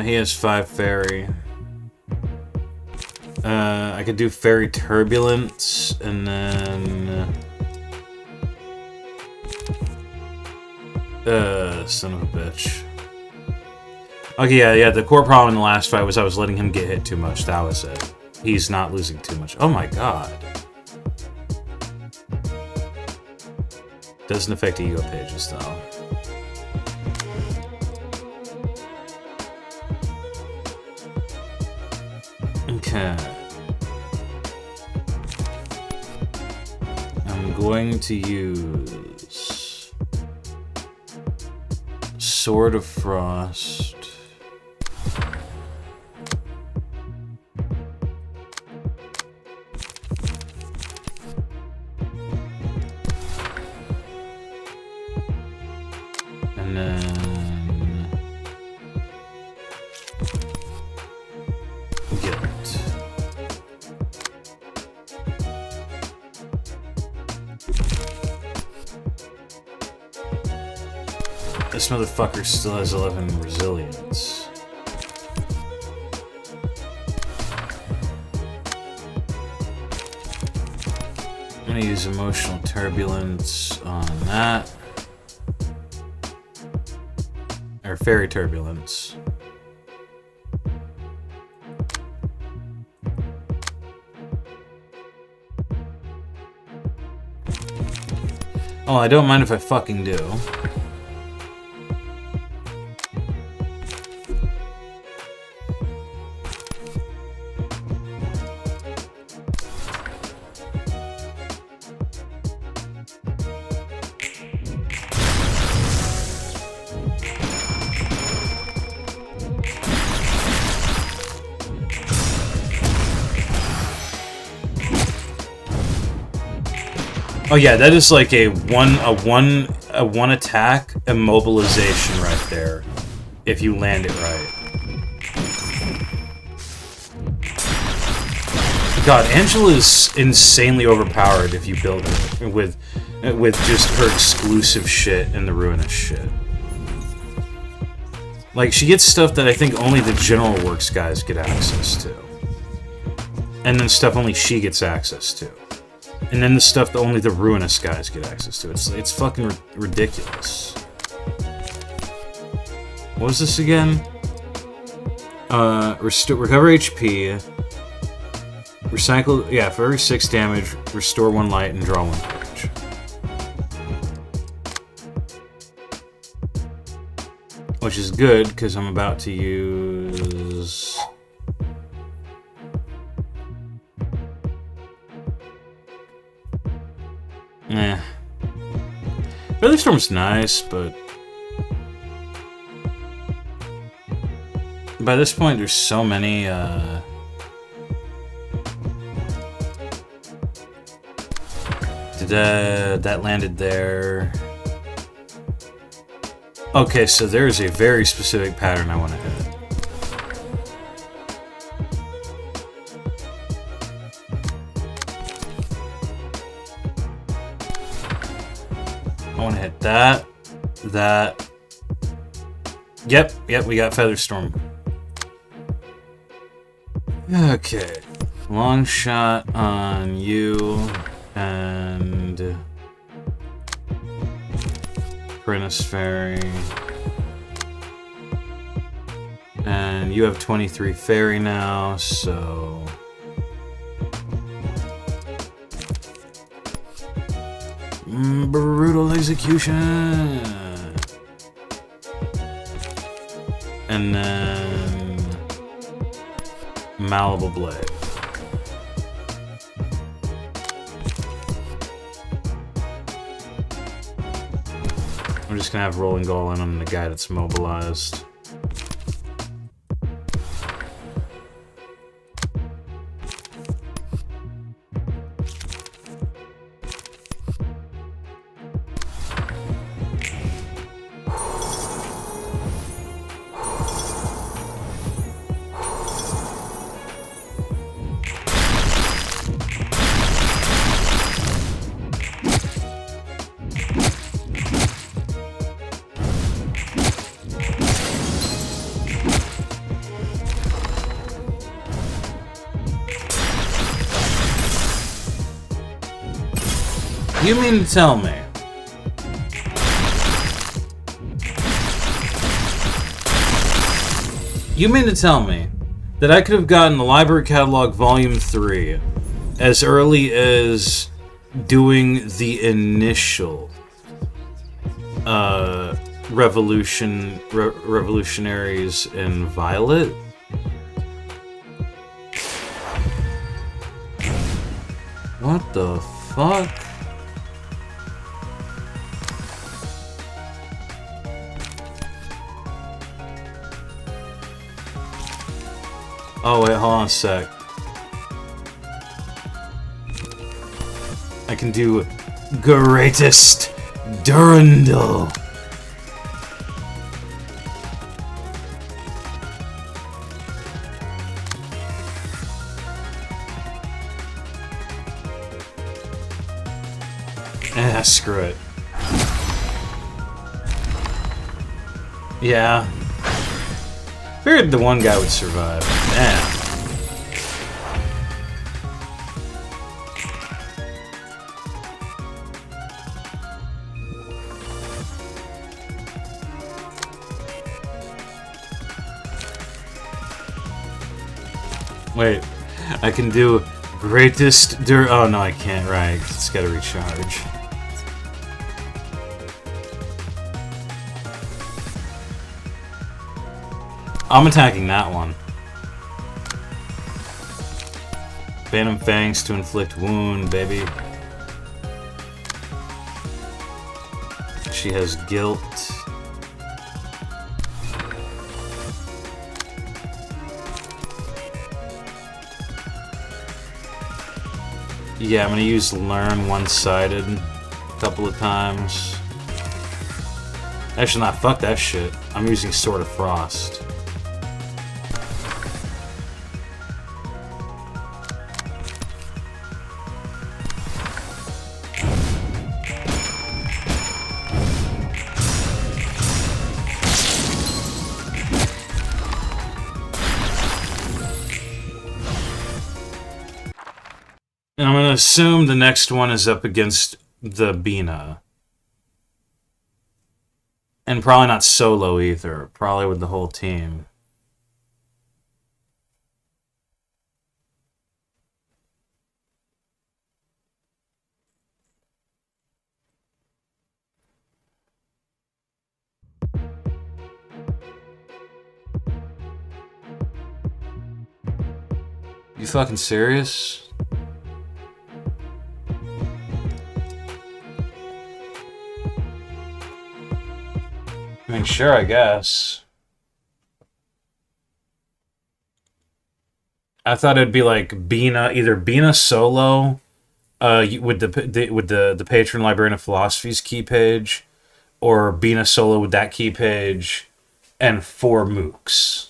He has 5 fairy. I could do fairy turbulence, and then... son of a bitch. Okay, yeah, the core problem in the last fight was I was letting him get hit too much. That was it. He's not losing too much. Oh my god. Doesn't affect ego pages, though. Okay. I'm going to use Sword of Frost. And then get it. This motherfucker still has 11 resilience. I'm gonna use emotional turbulence on that. Or fairy turbulence. Oh, I don't mind if I fucking do. Oh yeah, that is like a one attack immobilization right there, if you land it right. God, Angela is insanely overpowered if you build her with just her exclusive shit and the Ruinous shit. Like, she gets stuff that I think only the General Works guys get access to. And then stuff only she gets access to. And then the stuff that only the Ruinous guys get access to. It's fucking ridiculous. What was this again? Recover HP. Recycle, yeah, for every 6 damage, restore 1 light and draw 1 page. Which is good, because I'm about to use... Eh. Feather Storm's nice, but... by this point, there's so many, that landed there. Okay, so there's a very specific pattern I want to hit. I want to hit that. Yep, we got Featherstorm. Okay. Long shot on you. And Apprentice Fairy. And you have 23 Fairy now, so... brutal execution! And then... Malleable Blade. I'm just gonna have Rolling Golem on the guy that's mobilized. You mean to tell me? You mean to tell me that I could have gotten the library catalog volume 3 as early as doing the initial revolutionaries in Violet? What the fuck? Oh wait, hold on a sec. I can do Greatest Durandal. Screw it. Yeah. Figured the one guy would survive. Damn. Wait, I can do Greatest Oh no, I can't. Right, it's gotta recharge. I'm attacking that one. Phantom Fangs to inflict wound, baby. She has guilt. Yeah, I'm gonna use Learn one-sided a couple of times. Actually, not. Fuck that shit. I'm using Sword of Frost. And I'm going to assume the next one is up against the Bina. And probably not solo either. Probably with the whole team. You fucking serious? I mean, sure, I guess. I thought it'd be like Bina, either Bina solo, with the Patron Librarian of Philosophy's key page, or Bina solo with that key page, and 4 mooks.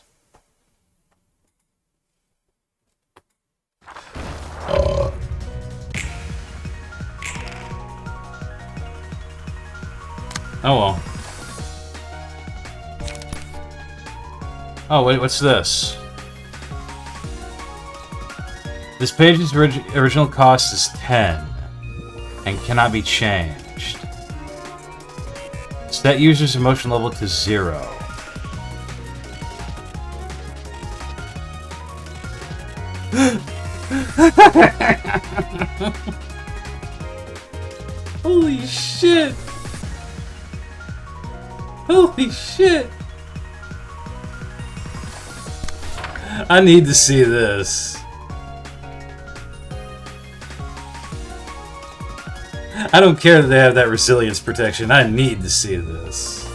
Oh well. Oh wait, what's this? This page's original cost is 10 and cannot be changed. Set user's emotion level to 0. Holy shit! Holy shit! I need to see this. I don't care that they have that resilience protection. I need to see this.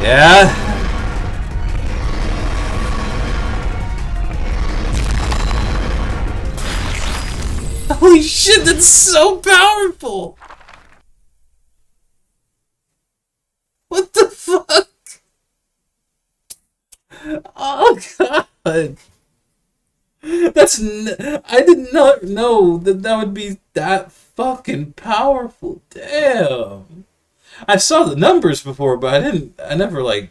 Yeah? Holy shit, that's so powerful! What the fuck? Oh god! I did not know that would be that fucking powerful. Damn! I saw the numbers before, but I never, like,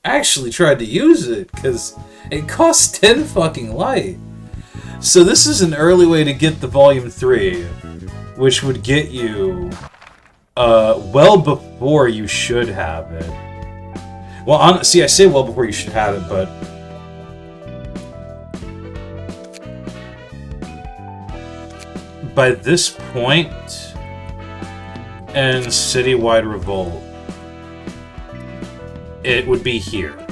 actually tried to use it because it costs 10 fucking light. So this is an early way to get the Volume 3, which would get you well before you should have it. Well, see, I say well before you should have it, but by this point in Citywide Revolt, it would be here.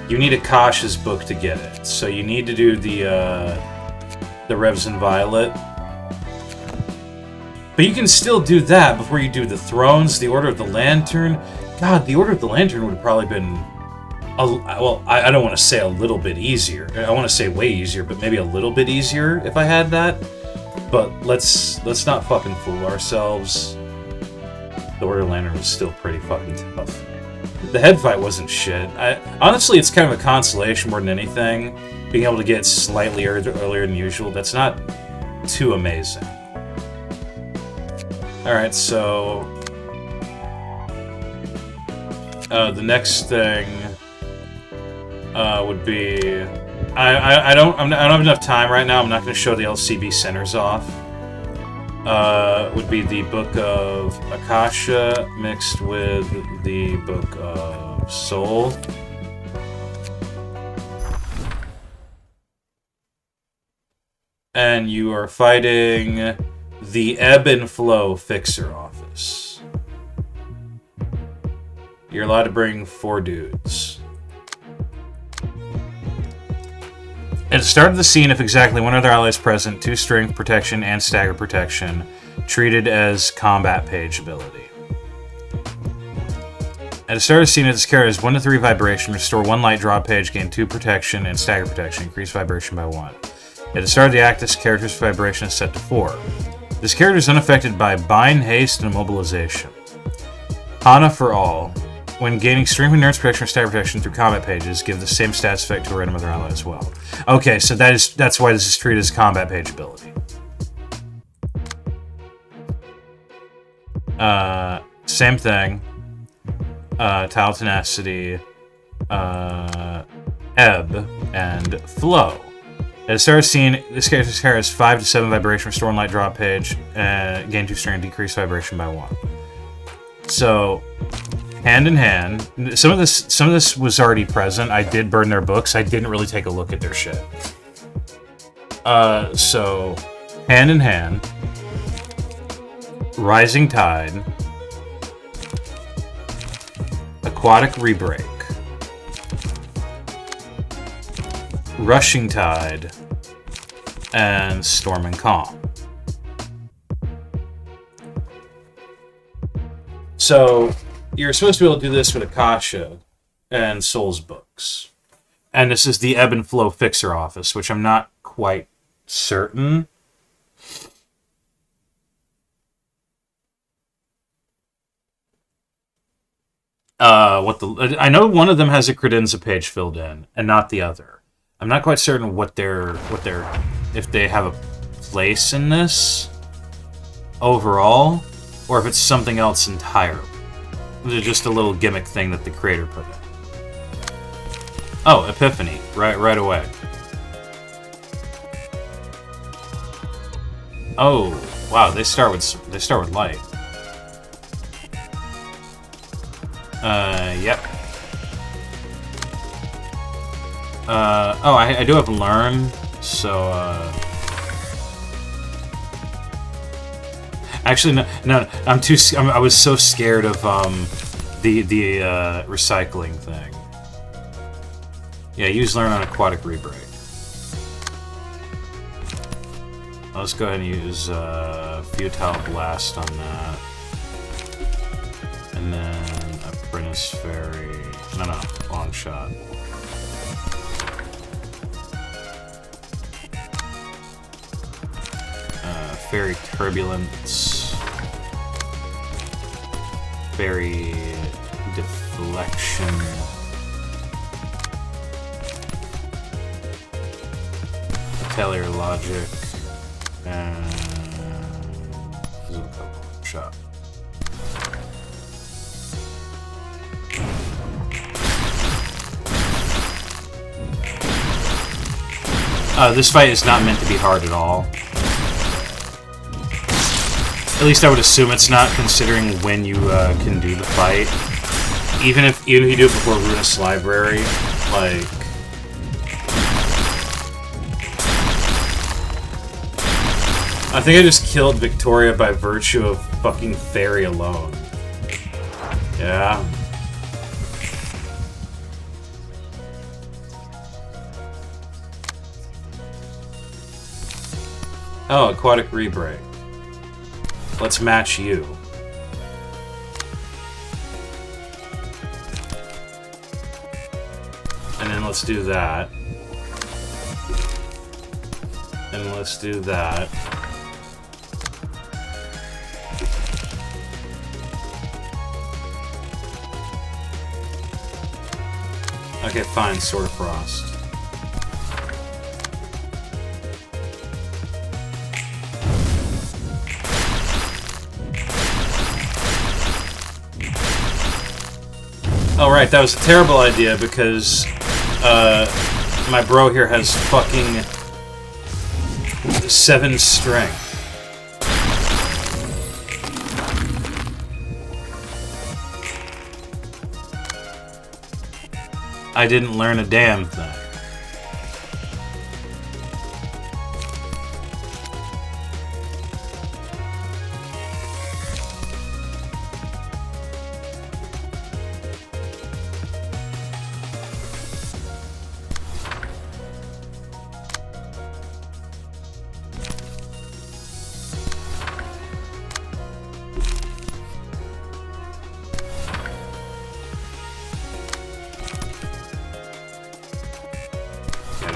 You need Akasha's book to get it, so you need to do the Revs and Violet. But you can still do that before you do the Thrones, the Order of the Lantern. God, the Order of the Lantern would have probably been, well, I don't want to say a little bit easier. I want to say way easier, but maybe a little bit easier if I had that. But let's not fucking fool ourselves. The Order of the Lantern was still pretty fucking tough. The head fight wasn't shit. Honestly, it's kind of a consolation more than anything. Being able to get slightly earlier than usual, that's not too amazing. Alright, so the next thing would be I don't have enough time right now. I'm not going to show the LCB centers off. Would be the Book of Akasha mixed with the Book of Soul. And you are fighting the Ebb and Flow Fixer Office. You're allowed to bring 4 dudes. At the start of the scene, if exactly one other ally is present, 2 strength protection and stagger protection, treated as combat page ability. At the start of the scene, if this character has 1 to 3 vibration, restore 1 light draw page, gain 2 protection and stagger protection, increase vibration by 1. At the start of the act, this character's vibration is set to 4. This character is unaffected by Bind, Haste, and Immobilization. Hana for all. When gaining strength, endurance protection, or stagger protection through combat pages, give the same stats effect to a random other ally as well. Okay, so that's why this is treated as combat page ability. Same thing. Tile Tenacity, Ebb, and Flow. At the start of the scene, this character's hair has 5 to 7 vibration, restore 1 light draw page, gain 2 strength, decrease vibration by 1. So, hand in hand, some of this was already present. I did burn their books. I didn't really take a look at their shit. So, hand in hand, Rising Tide, Aquatic Rebreak, Rushing Tide, and Storm and Calm. So, you're supposed to be able to do this with Akasha and Soul's books. And this is the Ebb and Flow Fixer Office, which I'm not quite certain. I know one of them has a credenza page filled in, and not the other. I'm not quite certain if they have a place in this overall, or if it's something else entirely. It's just a little gimmick thing that the creator put in. Oh, Epiphany, right away. Oh, wow, they start with light. Yep. Oh, I do have Learn, so, actually, no, I was so scared of, the recycling thing. Yeah, use Learn on Aquatic Rebreak. Let's go ahead and use, Futile Blast on that. And then Apprentice Fairy. No, Long Shot. Fairy Turbulence. Fairy Deflection. Atelier Logic. And Shot. This fight is not meant to be hard at all. At least I would assume it's not, considering when you can do the fight. Even if you do it before Ruina's Library, like... I think I just killed Victoria by virtue of fucking Fairy alone. Yeah. Oh, Aquatic Rebreak. Let's match you. And then let's do that. And let's do that. Okay, fine, Sword of Frost. Oh, right, that was a terrible idea because my bro here has fucking 7 strength. I didn't learn a damn thing.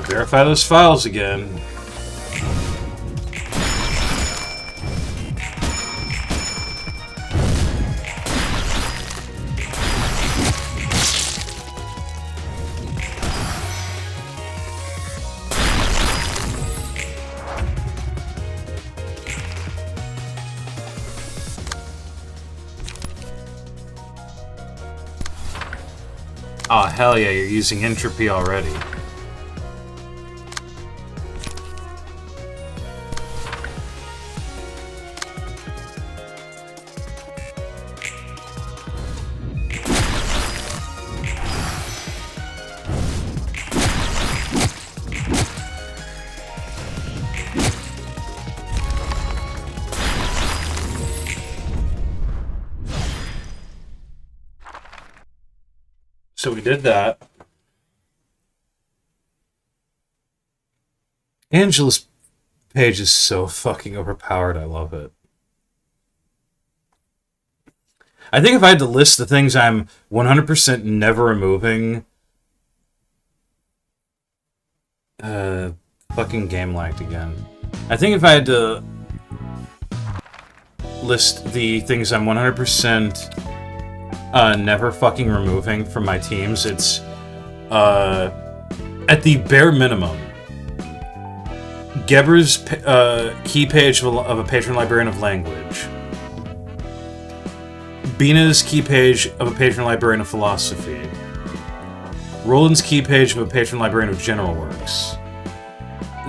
Verify those files again. Oh, hell yeah, you're using entropy already. So we did that. Angela's page is so fucking overpowered, I love it. I think if I had to list the things I'm 100% never removing... fucking game lagged again. I think if I had to list the things I'm 100% never fucking removing from my teams, it's at the bare minimum Geber's key page of a patron librarian of language, Bina's key page of a patron librarian of philosophy, Roland's key page of a patron librarian of general works,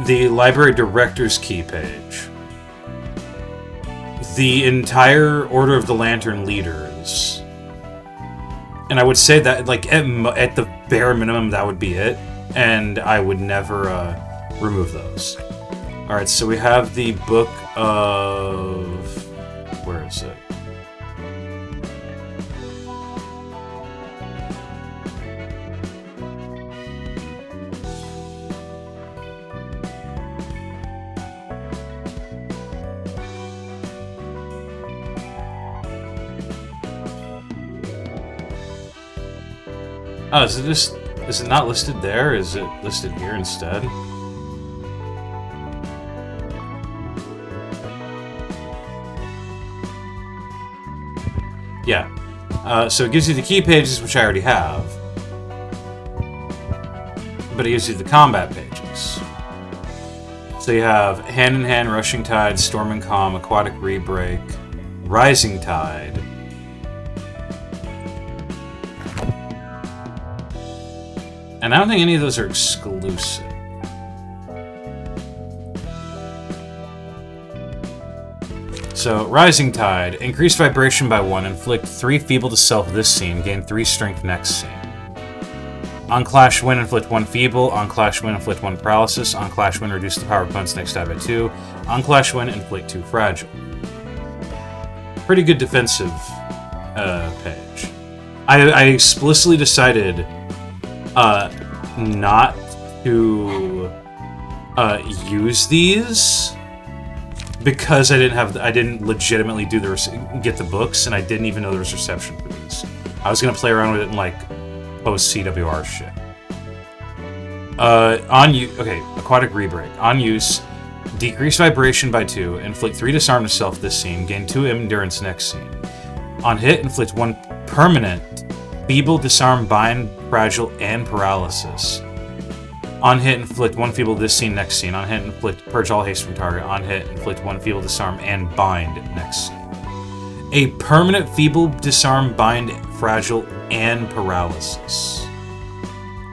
the library director's key page, the entire Order of the Lantern leaders. And I would say that, like, at the bare minimum, that would be it. And I would never remove those. Alright, so we have the book of... Where is it? Oh, is it not listed there? Is it listed here instead? Yeah. So it gives you the key pages, which I already have. But it gives you the combat pages. So you have Hand in Hand, Rushing Tide, Storm and Calm, Aquatic Rebreak, Rising Tide. And I don't think any of those are exclusive. So, Rising Tide. Increase vibration by 1. Inflict 3 feeble to self this scene. Gain 3 strength next scene. On Clash Win, inflict 1 feeble. On Clash Win, inflict 1 paralysis. On Clash Win, reduce the power of opponent's next die by 2. On Clash Win, inflict 2 fragile. Pretty good defensive page. I explicitly decided not to use these because I didn't legitimately get the books, and I didn't even know there was reception for these. I was gonna play around with it in like post CWR shit. Aquatic Rebreak. On use, decrease vibration by 2, inflict 3 disarm to self this scene, gain 2 endurance next scene. On hit, inflict 1 permanent feeble, disarm, bind, fragile, and paralysis. On hit, inflict 1 feeble this scene next scene. On hit, inflict purge all haste from target. On hit, inflict 1 feeble, disarm, and bind next scene. A permanent feeble, disarm, bind, fragile, and paralysis.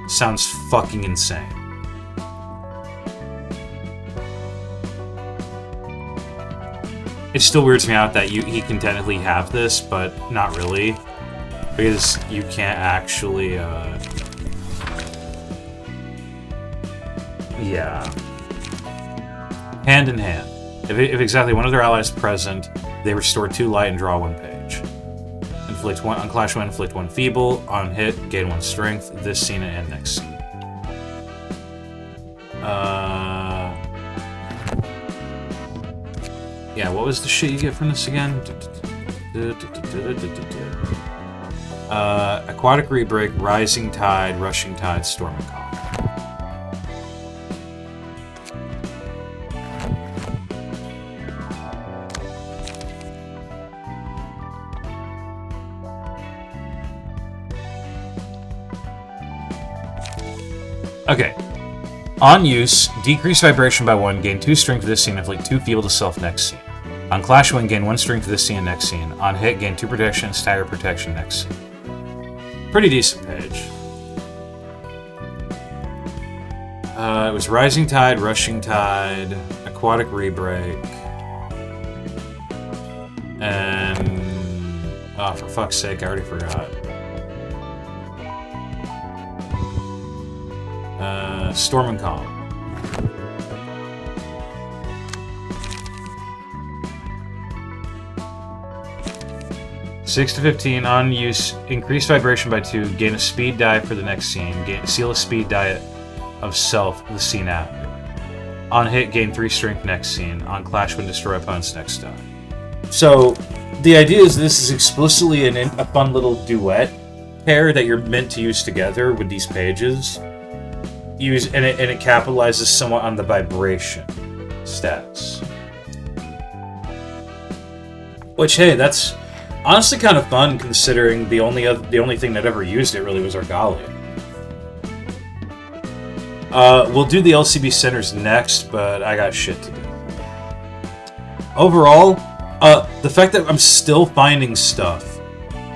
Sounds fucking insane. It still weirds me out that he can technically have this, but not really. Because you can't actually, yeah. Hand in hand. If exactly one of their allies is present, they restore 2 light and draw 1 page. Inflict 1 on Clash 1, inflict 1 feeble. On hit, gain 1 strength. This scene and next scene. Yeah, what was the shit you get from this again? Aquatic Rebreak, Rising Tide, Rushing Tide, Storm and Calm. Okay. On use, decrease vibration by 1, gain 2 strength this scene, inflict 2 feeble to self next scene. On Clash Win, gain 1 strength this scene and next scene. On hit, gain 2 protection, stagger protection next scene. Pretty decent page. It was Rising Tide, Rushing Tide, Aquatic Rebreak, and... oh, for fuck's sake, I already forgot. Storm and Calm. (6 to 15) on use, increase vibration by 2, gain a speed die for the next scene, seal a speed die of self the scene after. On hit, gain 3 strength next scene. On Clash Win, destroy opponent's next die. So, the idea is this is explicitly a fun little duet pair that you're meant to use together with these pages. And it capitalizes somewhat on the vibration stats. Which, hey, that's honestly kind of fun considering the only thing that ever used it really was Argalia. We'll do the LCB centers next, but I got shit to do. Overall, the fact that I'm still finding stuff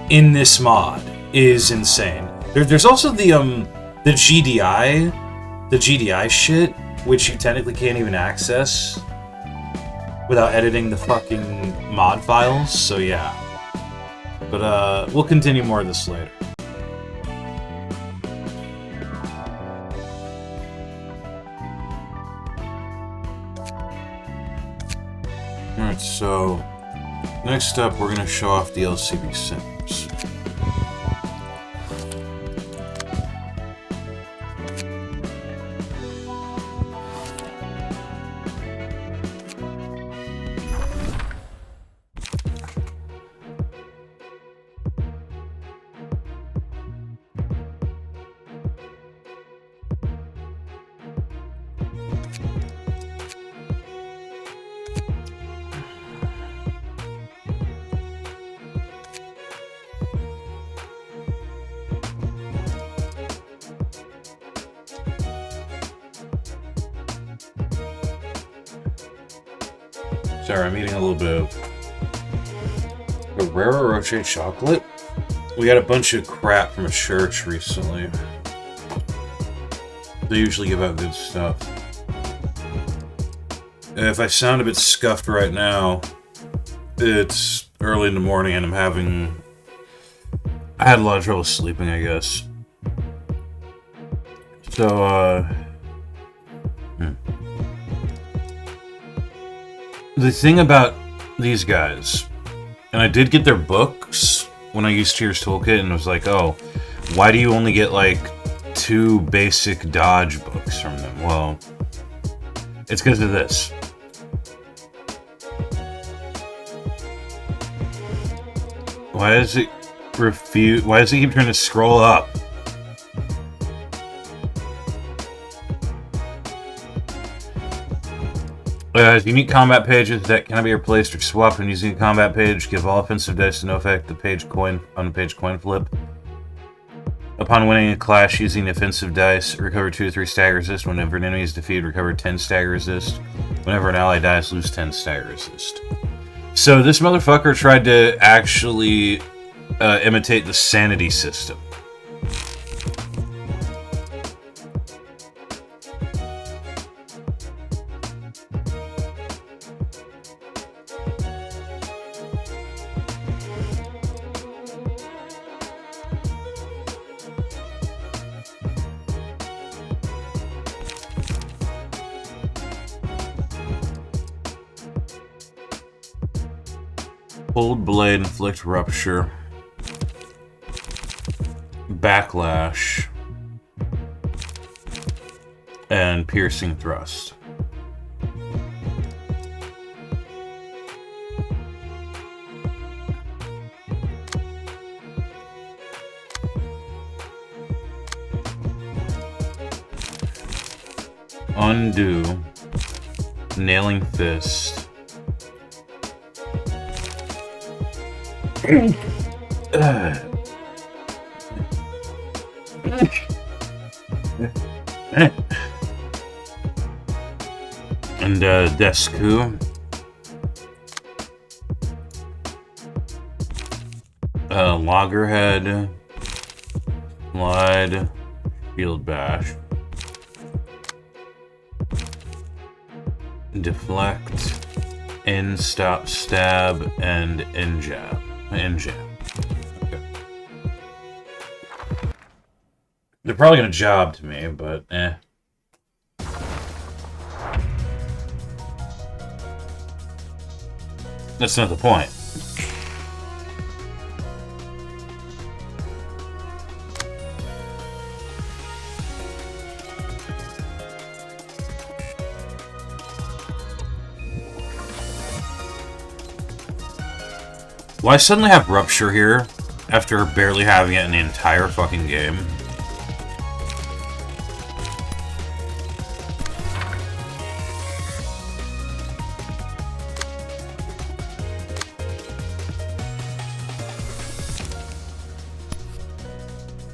in this mod is insane. There's also the GDI shit, which you technically can't even access without editing the fucking mod files, so yeah. But we'll continue more of this later. Alright, so next up we're going to show off the LCB centers. Sorry, I'm eating a little bit of Ferrero Rocher chocolate. We got a bunch of crap from a church recently. They usually give out good stuff. And if I sound a bit scuffed right now, It's early in the morning and I had a lot of trouble sleeping, I guess. So, the thing about these guys, and I did get their books when I used Tier's Toolkit, and it was like, oh, why do you only get, like, 2 basic dodge books from them? Well, it's because of this. Why does it keep trying to scroll up? Unique combat pages that cannot be replaced or swapped when using a combat page. Give all offensive dice to no effect on the page coin flip. Upon winning a clash using offensive dice, recover 2 or 3 stagger resist. Whenever an enemy is defeated, recover 10 stagger resist. Whenever an ally dies, lose 10 stagger resist. So this motherfucker tried to actually imitate the sanity system. Hold blade, inflict rupture, backlash, and piercing thrust. Undo, nailing fist. And Desku. Loggerhead. Slide. Field bash. Deflect. In, stop, stab, and in jab. Okay. They're probably gonna job to me, but eh. That's not the point. Why suddenly have Rupture here after barely having it in the entire fucking game?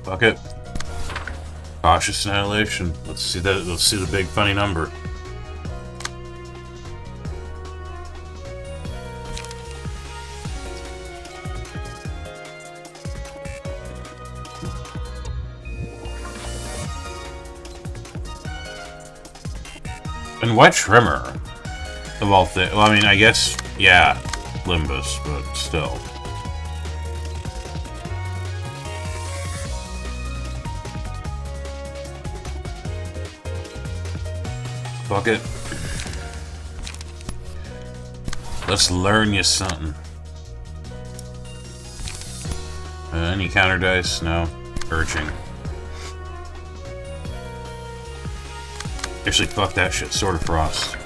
Fuck it. Cautious Annihilation. Let's see the big funny number. And why Tremor? Of all things. Well, I mean, I guess, yeah, Limbus, but still. Fuck it. Let's learn you something. Any counter dice? No. Urging. Actually, fuck that shit. Sword of Frost.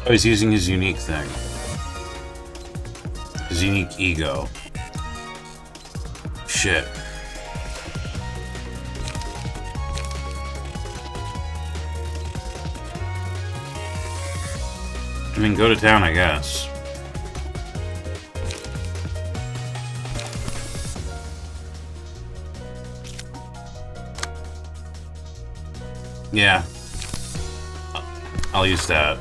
Oh, he's using his unique thing. His unique ego. Shit. I mean, go to town, I guess. Yeah. I'll use that.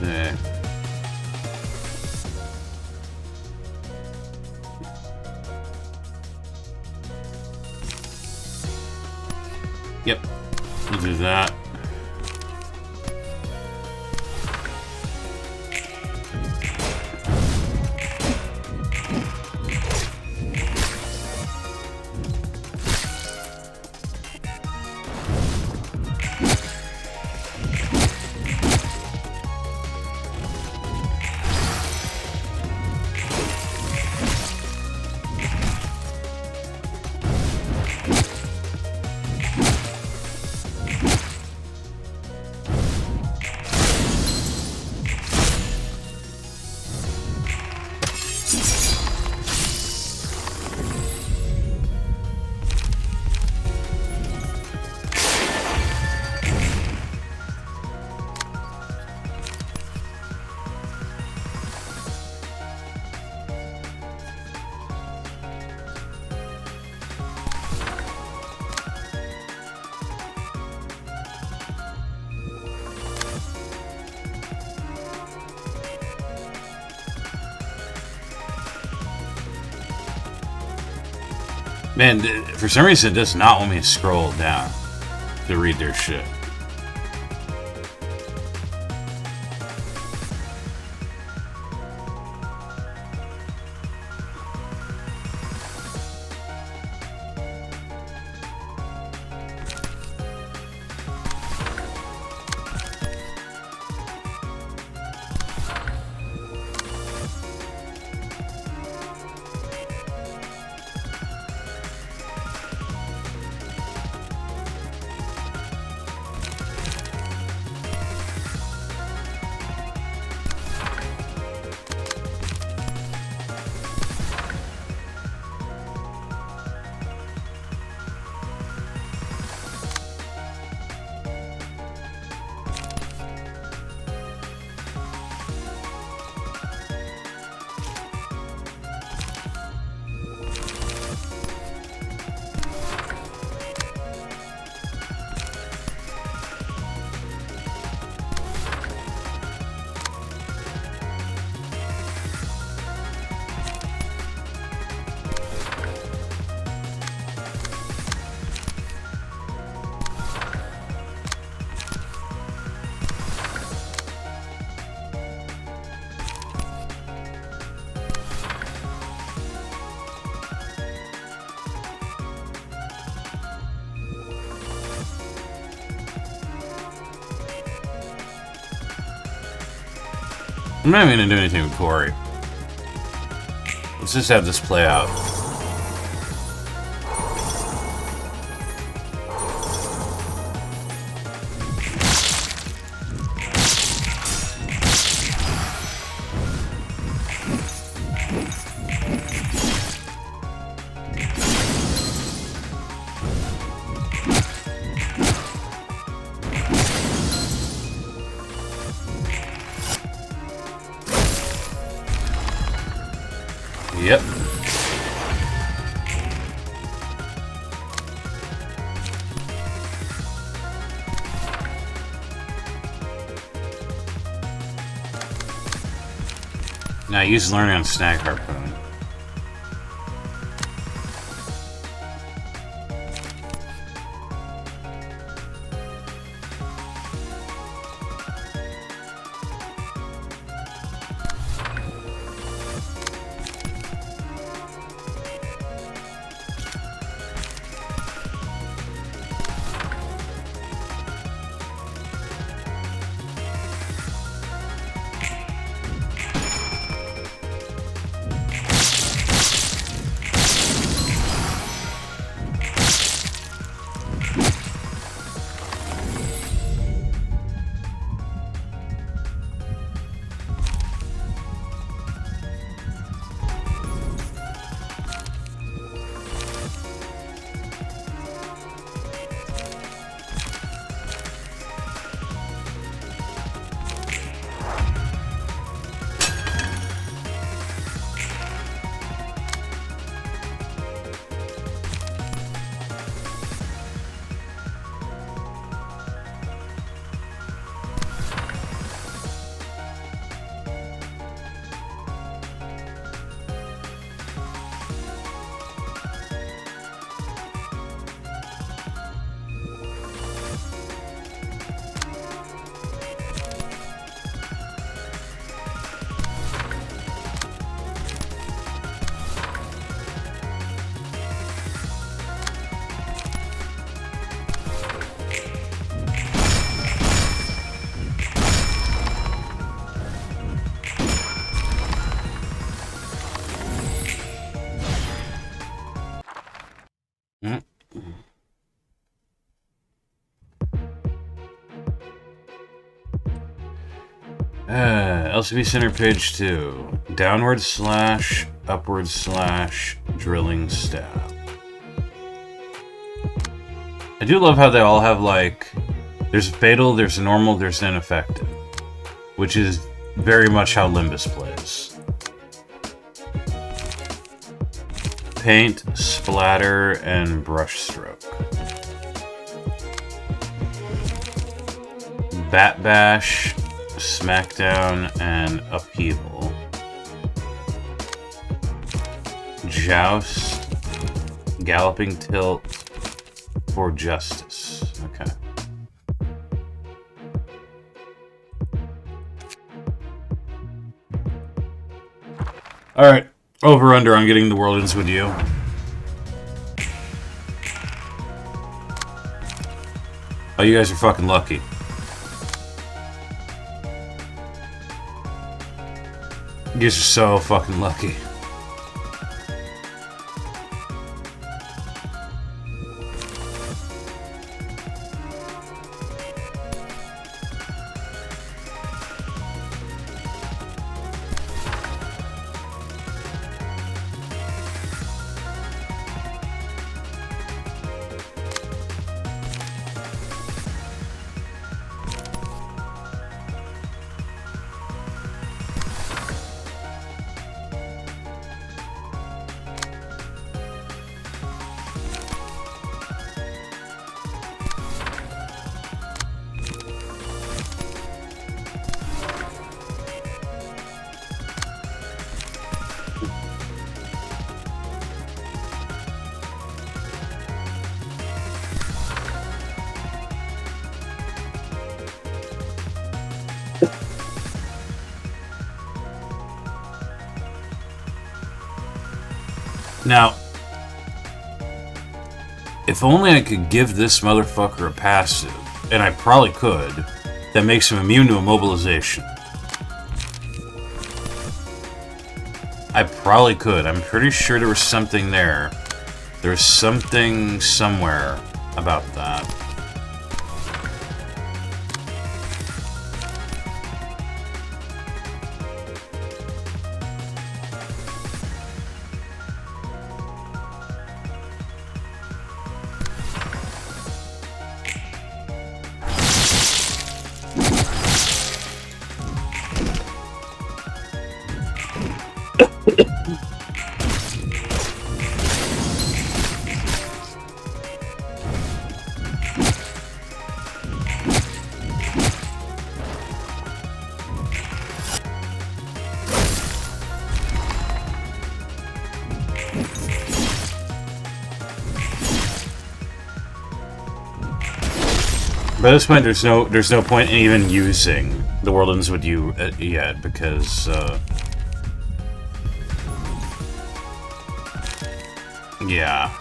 Yeah. Yep, we'll do that. Man, for some reason it does not want me to scroll down to read their shit. I'm not even gonna do anything with Corey. Let's just have this play out. Yep. Now use learning on Snag Harpoon. LCB Center page 2. Downward slash, upward slash, drilling stab. I do love how they all have, like, there's fatal, there's normal, there's ineffective. Which is very much how Limbus plays. Paint, splatter, and brush stroke. Bat bash, smackdown, and upheaval. Joust, galloping tilt, for justice. Okay. Alright. Over under on getting the world ends with you. Oh, you guys are fucking lucky. You guys are so fucking lucky. Now, if only I could give this motherfucker a passive, and I probably could, that makes him immune to immobilization. I probably could. I'm pretty sure there was something there. There's something somewhere about that. By this point, there's no point in even using the world ends with you yet, because yeah.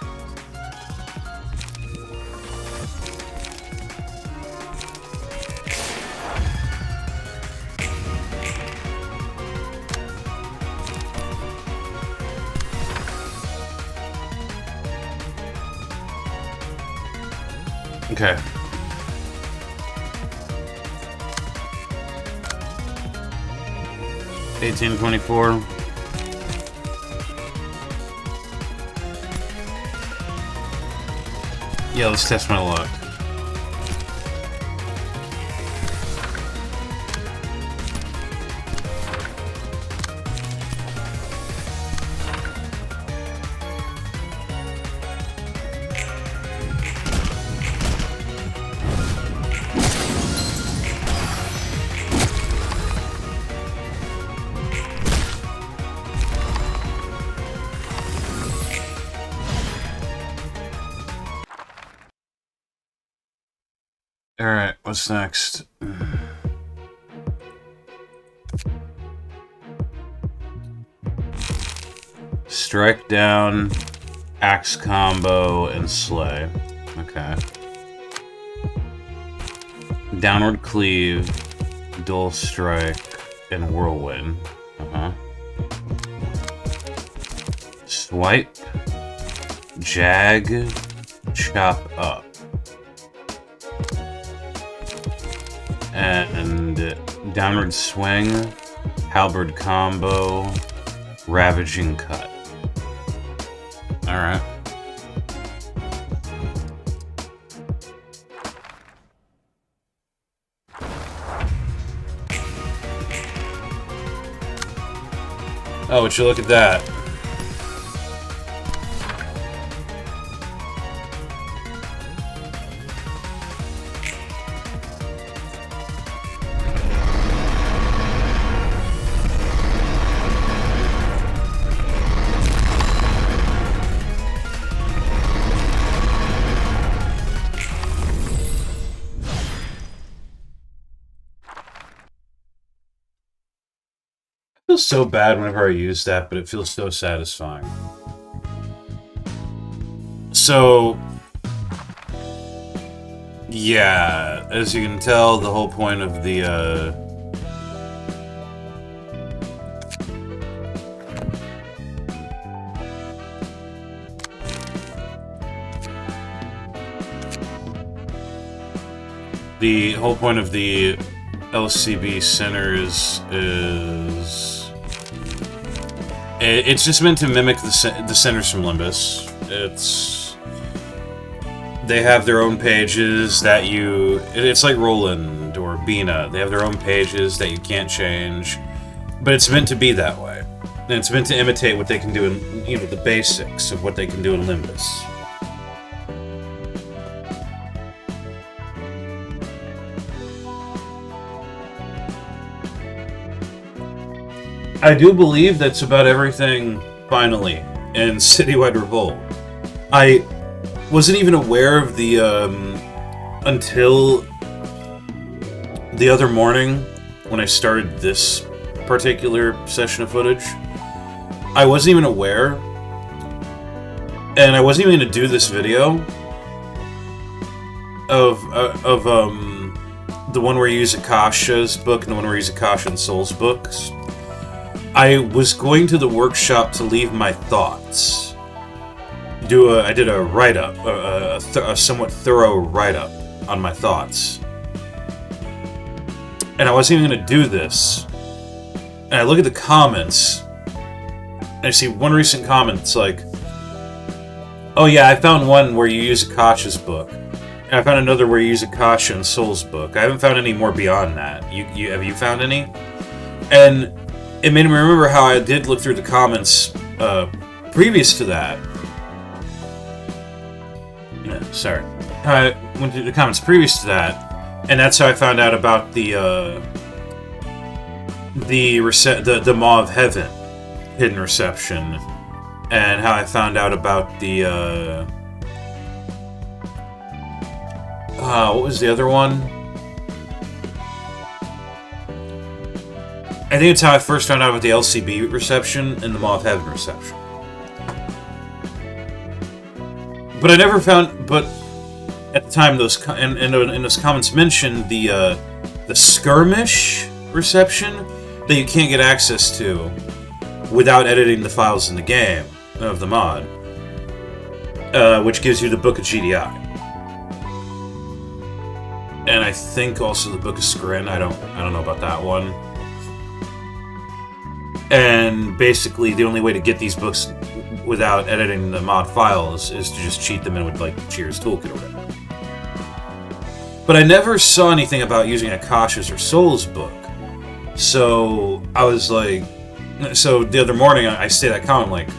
Okay. $18.24. Yeah, let's test my luck. Alright, what's next? Strike down, axe combo, and slay. Okay. Downward cleave, dual strike, and whirlwind. Swipe, jag, chop up. And downward swing, halberd combo, ravaging cut. Alright. Oh, would you look at that? It feels so bad whenever I use that, but it feels so satisfying. So, yeah, as you can tell, the whole point of the whole point of the LCB centers is it's just meant to mimic the centers from Limbus. They have their own pages that it's like Roland or Bina. They have their own pages that you can't change, but it's meant to be that way, and it's meant to imitate what they can do in the basics of what they can do in Limbus. I do believe that's about everything, finally, in Citywide Revolt. I wasn't even aware of the, until the other morning, when I started this particular session of footage. I wasn't even aware, and I wasn't even going to do this video of the one where you use Akasha's book and the one where you use Akasha and Soul's books. I was going to the workshop to leave my thoughts. I did a write-up, a somewhat thorough write-up on my thoughts. And I wasn't even going to do this. And I look at the comments, and I see one recent comment that's like, oh yeah, I found one where you use Akasha's book. And I found another where you use Akasha and Soul's book. I haven't found any more beyond that. Have you found any? And it made me remember how I did look through the comments previous to that. Sorry. I went through the comments previous to that, and that's how I found out about the Maw of Heaven hidden reception, and how I found out about the What was the other one? I think it's how I first found out about the LCB reception and the Maw of Heaven reception. But I never found. But at the time, those those comments mentioned the skirmish reception that you can't get access to without editing the files in the game of the mod, which gives you the Book of GDI, and I think also the Book of Skrin. I don't know about that one. And basically, the only way to get these books without editing the mod files is to just cheat them in with like Cheer's Toolkit or whatever. But I never saw anything about using Akasha's or Soul's book. So I was like, so the other morning I stayed at comment like,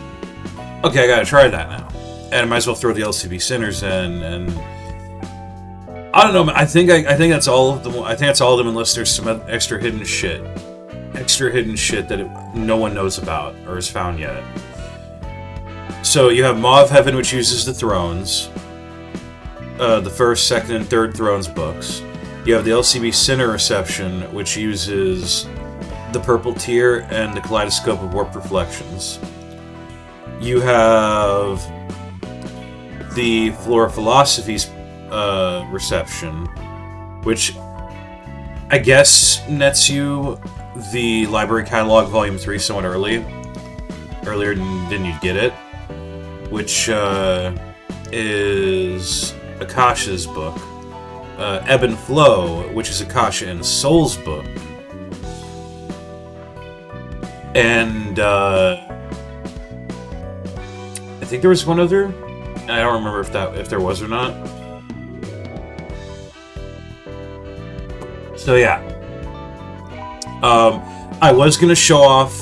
okay, I gotta try that now, and I might as well throw the LCB Sinners in, and I don't know. I think that's all of them. I think that's all of them, unless there's some extra hidden shit that no one knows about or has found yet. So you have Maw of Heaven, which uses the Thrones. The first, second, and third Thrones books. You have the LCB Sinner Reception, which uses the Purple Tear and the Kaleidoscope of Warped Reflections. You have the Flora Philosophies reception, which I guess nets you the Library Catalog Volume 3 somewhat earlier than you'd get it, which is Akasha's book. Ebb and Flow, which is Akasha and Soul's book. And I think there was one other. I don't remember if there was or not. So yeah. I was gonna show off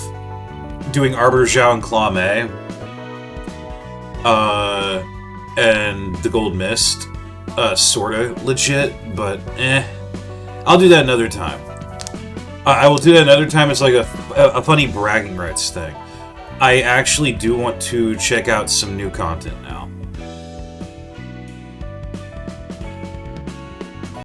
doing Arbiter Zhao and Claw Mei. And the Gold Mist. Sorta legit, but I'll do that another time. I will do that another time as like a funny bragging rights thing. I actually do want to check out some new content now.